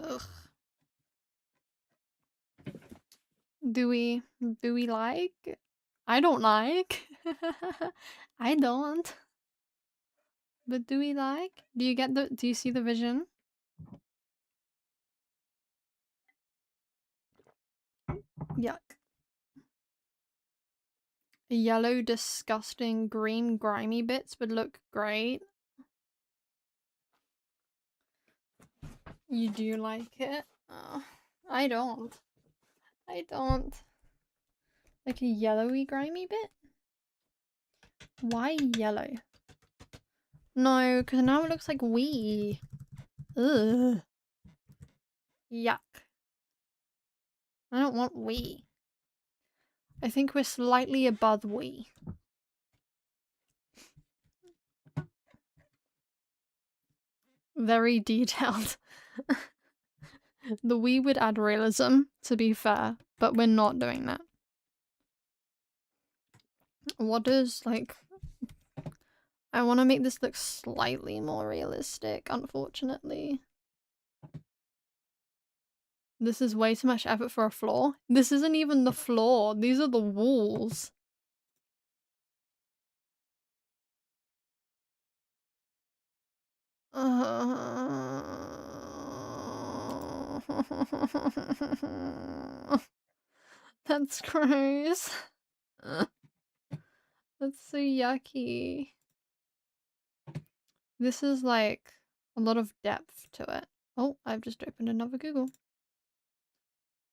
Ugh. Do we like? I don't like. I don't. But do we like? Do you see the vision? Yuck. Yellow, disgusting, green, grimy bits would look great. You do like it? Oh, I don't. I don't. Like a yellowy, grimy bit? Why yellow? No, because now it looks like wee. Ugh. Yuck. I don't want wee. I think we're slightly above wee. Very detailed. The wee would add realism, to be fair, but we're not doing that. What is, like... I want to make this look slightly more realistic, unfortunately. This is way too much effort for a floor. This isn't even the floor. These are the walls. That's gross. That's so yucky. This is like a lot of depth to it. Oh, I've just opened another Google.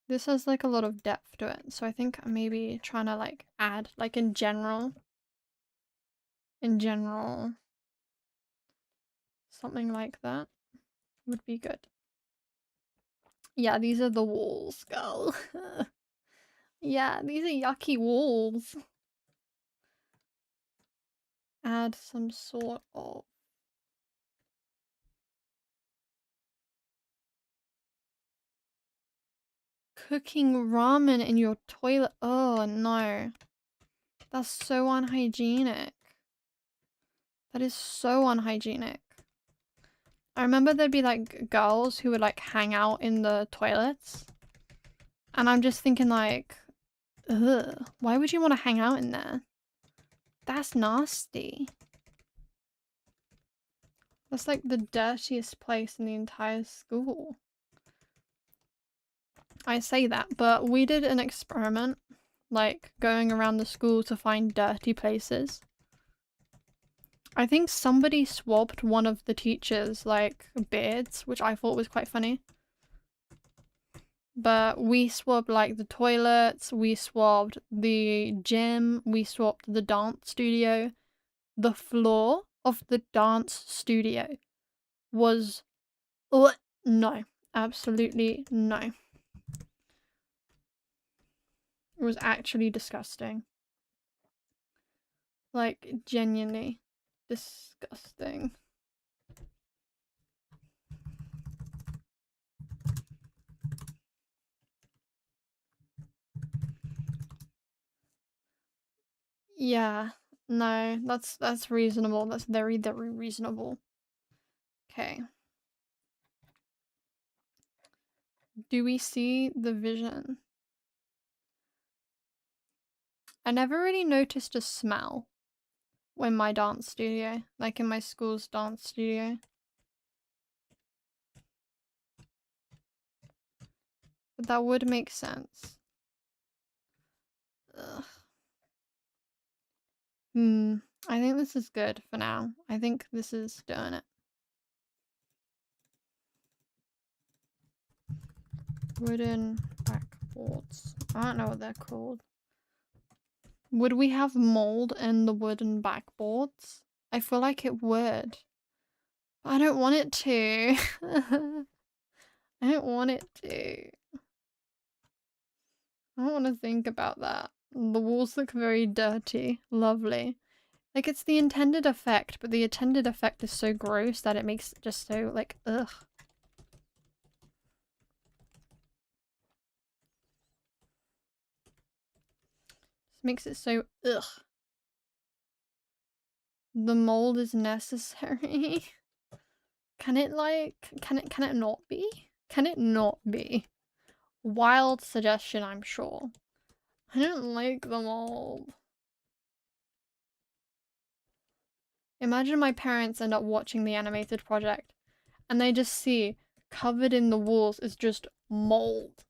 This has like a lot of depth to it, so I think I'm maybe trying to like add, like in general, something like that would be good. Yeah, these are the walls, girl. Yeah, these are yucky walls. Add some sort of... Cooking ramen in your toilet. Oh no. That's so unhygienic. That is so unhygienic. I remember there'd be like girls who would like hang out in the toilets. And I'm just thinking like, ugh, why would you want to hang out in there? That's nasty. That's like the dirtiest place in the entire school. I say that, but we did an experiment, like going around the school to find dirty places. I think somebody swabbed one of the teachers' like beards, which I thought was quite funny. But we swabbed like the toilets, we swabbed the gym, we swabbed the dance studio. The floor of the dance studio was no, absolutely no. It was actually disgusting. Like, genuinely disgusting. Yeah, no, that's reasonable. That's very, very reasonable. Okay. Do we see the vision? I never really noticed a smell when my dance studio, like in my school's dance studio. But that would make sense. Ugh. I think this is good for now. I think this is doing it. Wooden backboards. I don't know what they're called. Would we have mold in the wooden backboards? I feel like it would. I don't want it to. I don't want it to. I don't want to think about that. The walls look very dirty. Lovely. Like, it's the intended effect, but the intended effect is so gross that it makes it just so, like, ugh. Just makes it so ugh. The mold is necessary. Can it, like, can it not be? Can it not be? Wild suggestion, I'm sure. I don't like the mold. Imagine my parents end up watching the animated project and they just see covered in the walls is just mold.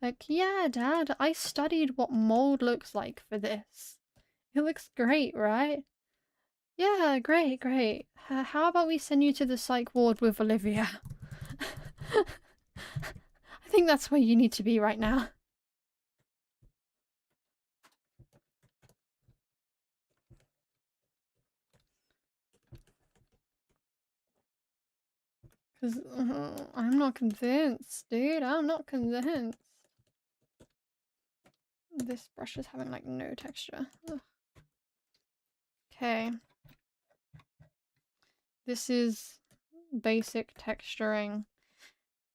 Like, yeah, Dad, I studied what mold looks like for this. It looks great, right? Yeah, great, great. How about we send you to the psych ward with Olivia? I think that's where you need to be right now. Because I'm not convinced, dude. I'm not convinced. This brush is having, like, no texture. Okay. This is basic texturing.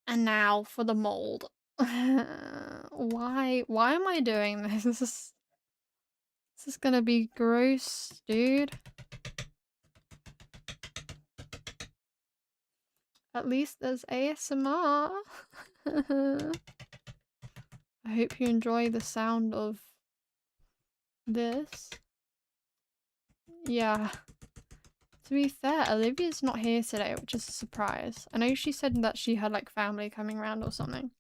And now for the mold. Why am I doing this? This is gonna be gross, dude. At least there's ASMR. I hope you enjoy the sound of this. Yeah. To be fair, Olivia's not here today, which is a surprise. I know she said that she had, like, family coming around or something.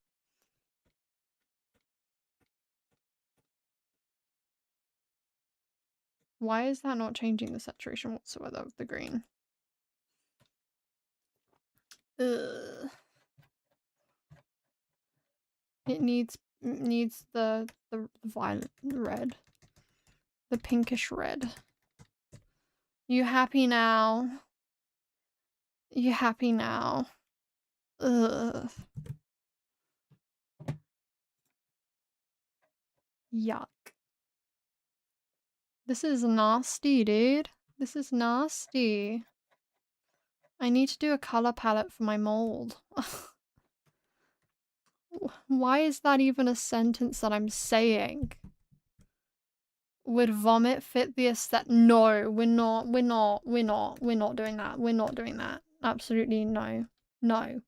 Why is that not changing the saturation whatsoever of the green? Ugh. It needs the violet red. The pinkish red. You happy now? You happy now? Ugh. Yuck. This is nasty, dude. This is nasty. I need to do a color palette for my mold. Why is that even a sentence that I'm saying? Would vomit fit the aesthetic? No, we're not doing that. We're not doing that. Absolutely no. No.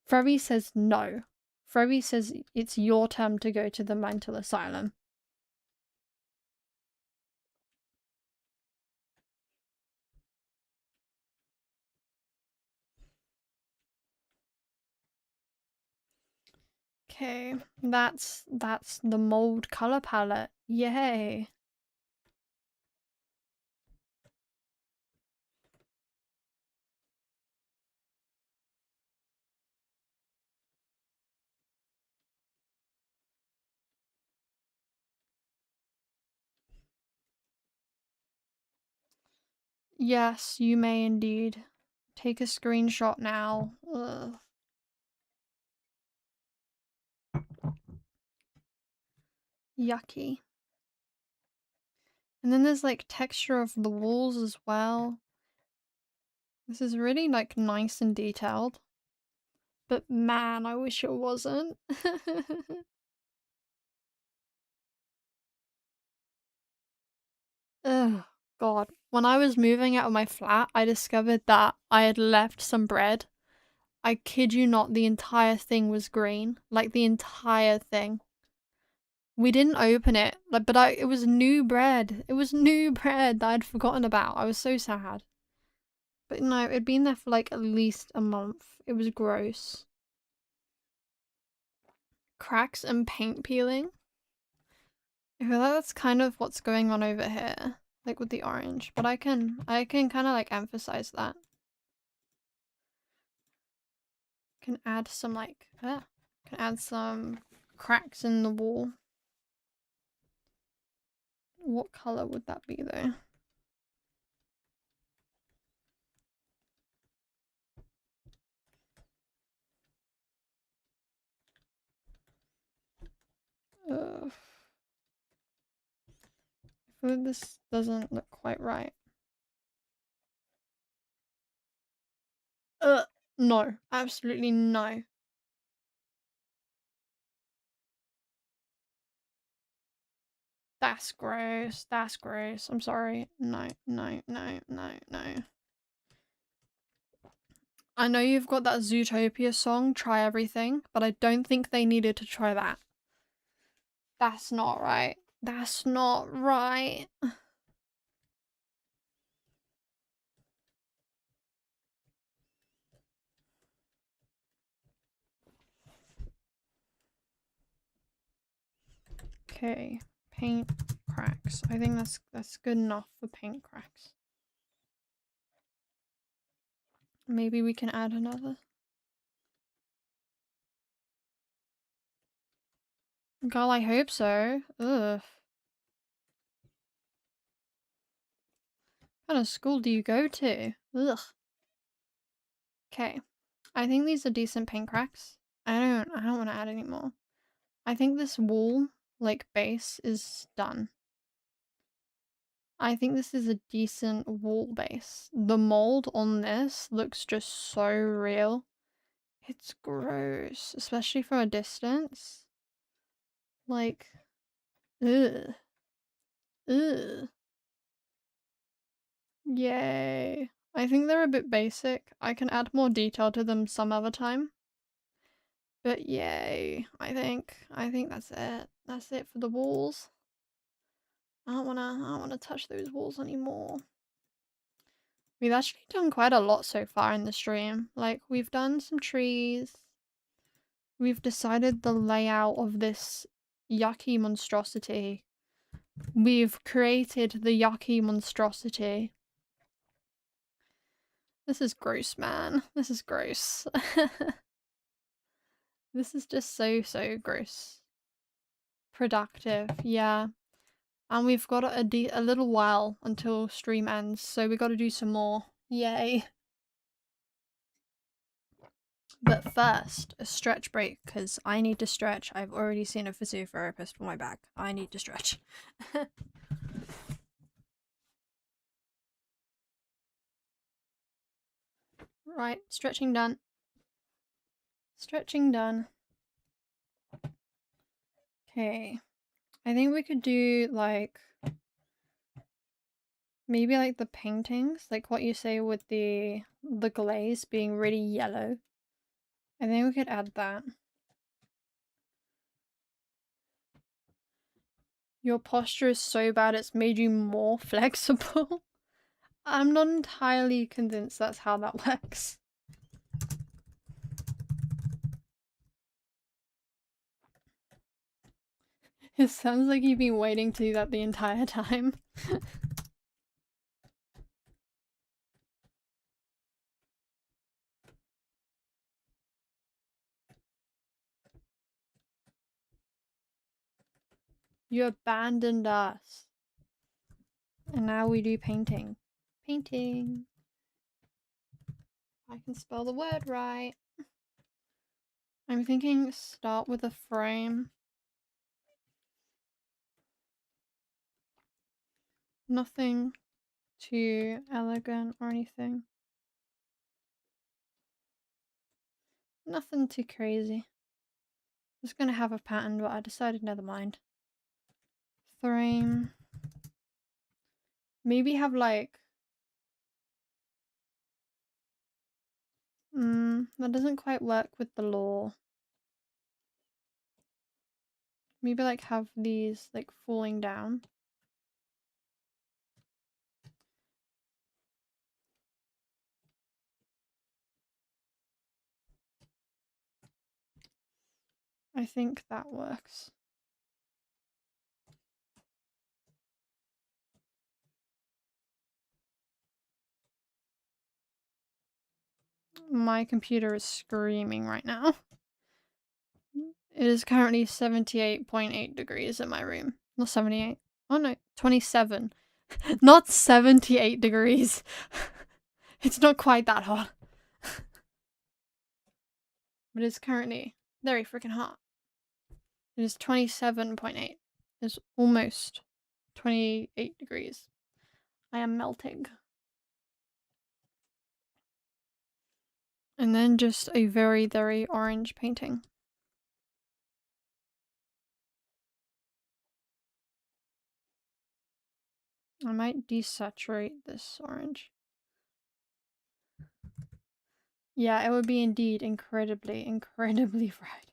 Freddie says no. Freddie says it's your turn to go to the mental asylum. Okay, that's the mold color palette. Yay. Yes, you may indeed. Take a screenshot now. Ugh. Yucky. And then there's like texture of the walls as well. This is really like nice and detailed. But man, I wish it wasn't. Ugh, God. When I was moving out of my flat, I discovered that I had left some bread. I kid you not, the entire thing was green. Like the entire thing. We didn't open it, like, but it was new bread. It was new bread that I'd forgotten about. I was so sad. But no, it'd been there for like at least a month. It was gross. Cracks and paint peeling. I feel like that's kind of what's going on over here, like with the orange. But I can kind of like emphasize that. Can add some like can add some cracks in the wall. What color would that be though? I feel like this doesn't look quite right. No, absolutely no. That's gross. That's gross. I'm sorry. No, no, no, no, no. I know you've got that Zootopia song, Try Everything, but I don't think they needed to try that. That's not right. That's not right. Okay, paint cracks. I think that's good enough for paint cracks. Maybe we can add another. Girl, I hope so. Ugh. What kind of school do you go to? Ugh. Okay. I think these are decent paint cracks. I don't want to add any more. I think this wall, like, base is done. I think this is a decent wall base. The mold on this looks just so real. It's gross, especially from a distance. Like, ugh. Ugh. Yay. I think they're a bit basic. I can add more detail to them some other time. But yay, I think that's it. That's it for the walls. I don't wanna touch those walls anymore. We've actually done quite a lot so far in the stream. Like, we've done some trees. We've decided the layout of this yucky monstrosity. We've created the yucky monstrosity. This is gross, man. This is gross. This is just so gross. Productive, yeah. And we've got a little while until stream ends, so we gotta do some more. Yay. But first, a stretch break, because I need to stretch. I've already seen a physiotherapist for my back. I need to stretch. Right, stretching done. Stretching done. Okay. I think we could do, like, maybe like the paintings, like what you say with the glaze being really yellow. I think we could add that. Your posture is so bad it's made you more flexible. I'm not entirely convinced that's how that works. It sounds like you've been waiting to do that the entire time. You abandoned us. And now we do painting. painting. I can spell the word right. I'm thinking start with a frame. Nothing too elegant or anything. Nothing too crazy. I was gonna have a pattern, but I decided never mind. Frame. Maybe have like... that doesn't quite work with the law. Maybe like have these like falling down. I think that works. My computer is screaming right now. It is currently 78.8 degrees in my room. Not 78. Oh no, 27. Not 78 degrees. It's not quite that hot. But it's currently very freaking hot. It is 27.8. It's almost 28 degrees. I am melting. And then just a very, very orange painting. I might desaturate this orange. Yeah, it would be indeed incredibly, incredibly bright.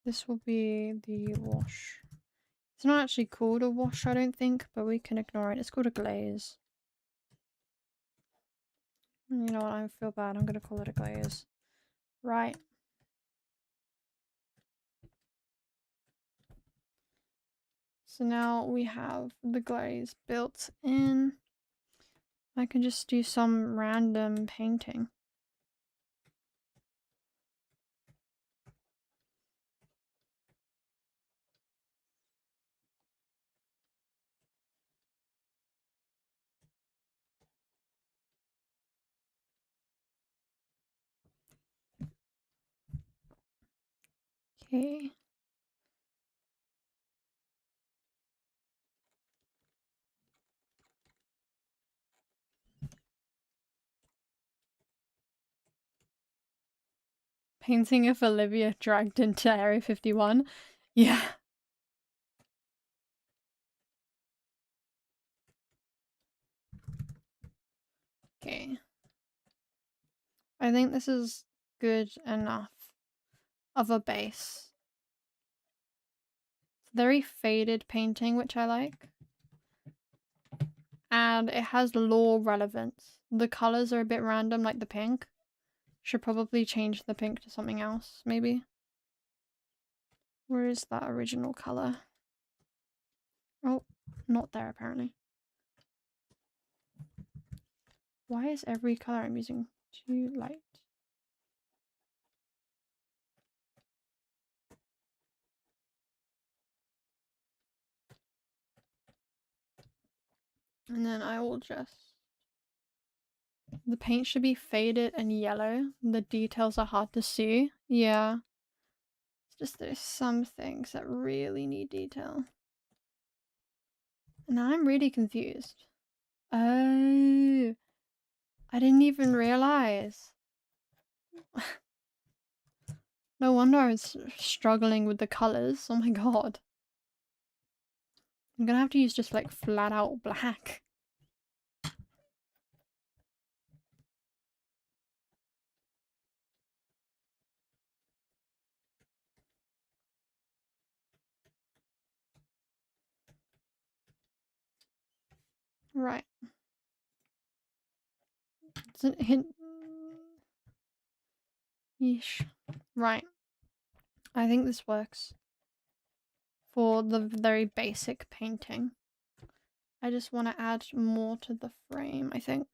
This will be the wash. It's not actually called a wash, I don't think, but we can ignore it. It's called a glaze. You know what? I feel bad. I'm gonna call it a glaze. Right. So now we have the glaze built in. I can just do some random painting. Okay. Painting of Olivia dragged into Area 51. Yeah. Okay. I think this is good enough of a base. Very faded painting, which I like. And it has lore relevance. The colors are a bit random, like the pink. Should probably change the pink to something else, maybe. Where is that original color? Oh, not there apparently. Why is every color I'm using too light? And then I will just... The paint should be faded and yellow. The details are hard to see. Yeah. It's just there's some things that really need detail. And now I'm really confused. Oh. I didn't even realize. No wonder I was struggling with the colors. Oh my god. I'm gonna have to use just like flat out black. Right. It's a hint. Yeesh. Right. I think this works for the very basic painting. I just want to add more to the frame, I think.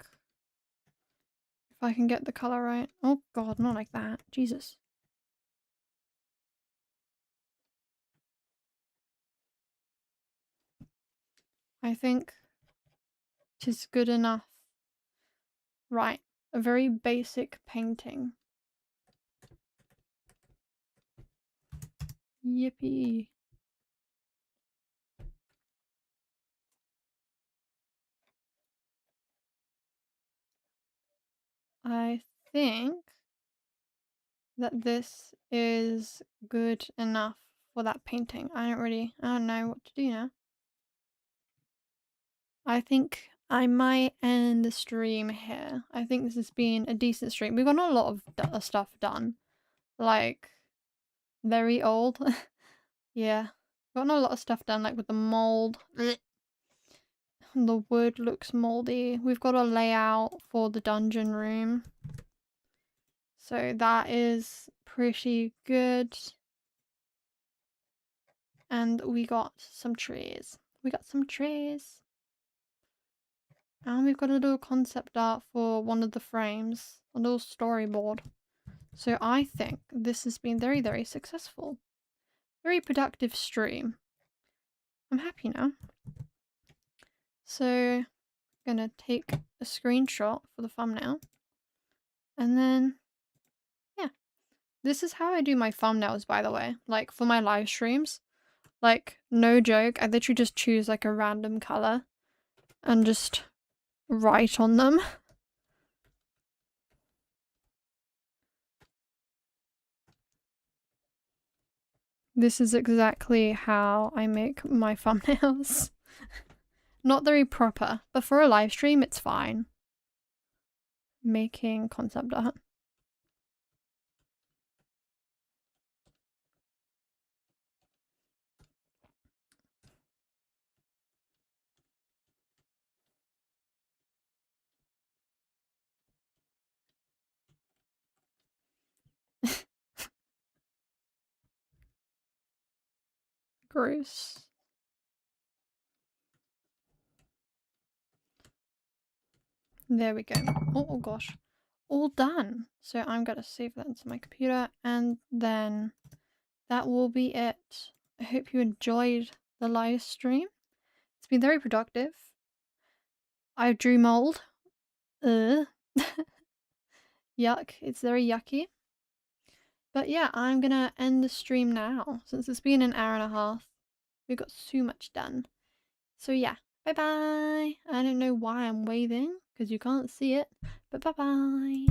If I can get the color right. Oh god, not like that. Jesus. I think which is good enough. Right, a very basic painting. Yippee. I think that this is good enough for that painting. I don't know what to do now. I think I might end the stream here. I think this has been a decent stream. We've got a lot of stuff done. Like, very old. Yeah. Gotten a lot of stuff done, like with the mold. The wood looks moldy. We've got a layout for the dungeon room. So that is pretty good. And we got some trees. And we've got a little concept art for one of the frames. A little storyboard. So I think this has been very, very successful. Very productive stream. I'm happy now. So I'm gonna take a screenshot for the thumbnail. And then, yeah. This is how I do my thumbnails, by the way. Like, for my live streams. Like, no joke, I literally just choose like a random color and just write on them. This is exactly how I make my thumbnails. Not very proper, but for a live stream, it's fine. Making concept art. Gross. There we go. Oh gosh. All done. So I'm gonna save that into my computer and then that will be it. I hope you enjoyed the live stream. It's been very productive. I drew mold. Yuck. It's very yucky. But yeah, I'm gonna end the stream now since it's been an hour and a half. We got so much done. So yeah, bye bye. I don't know why I'm waving because you can't see it, but bye bye.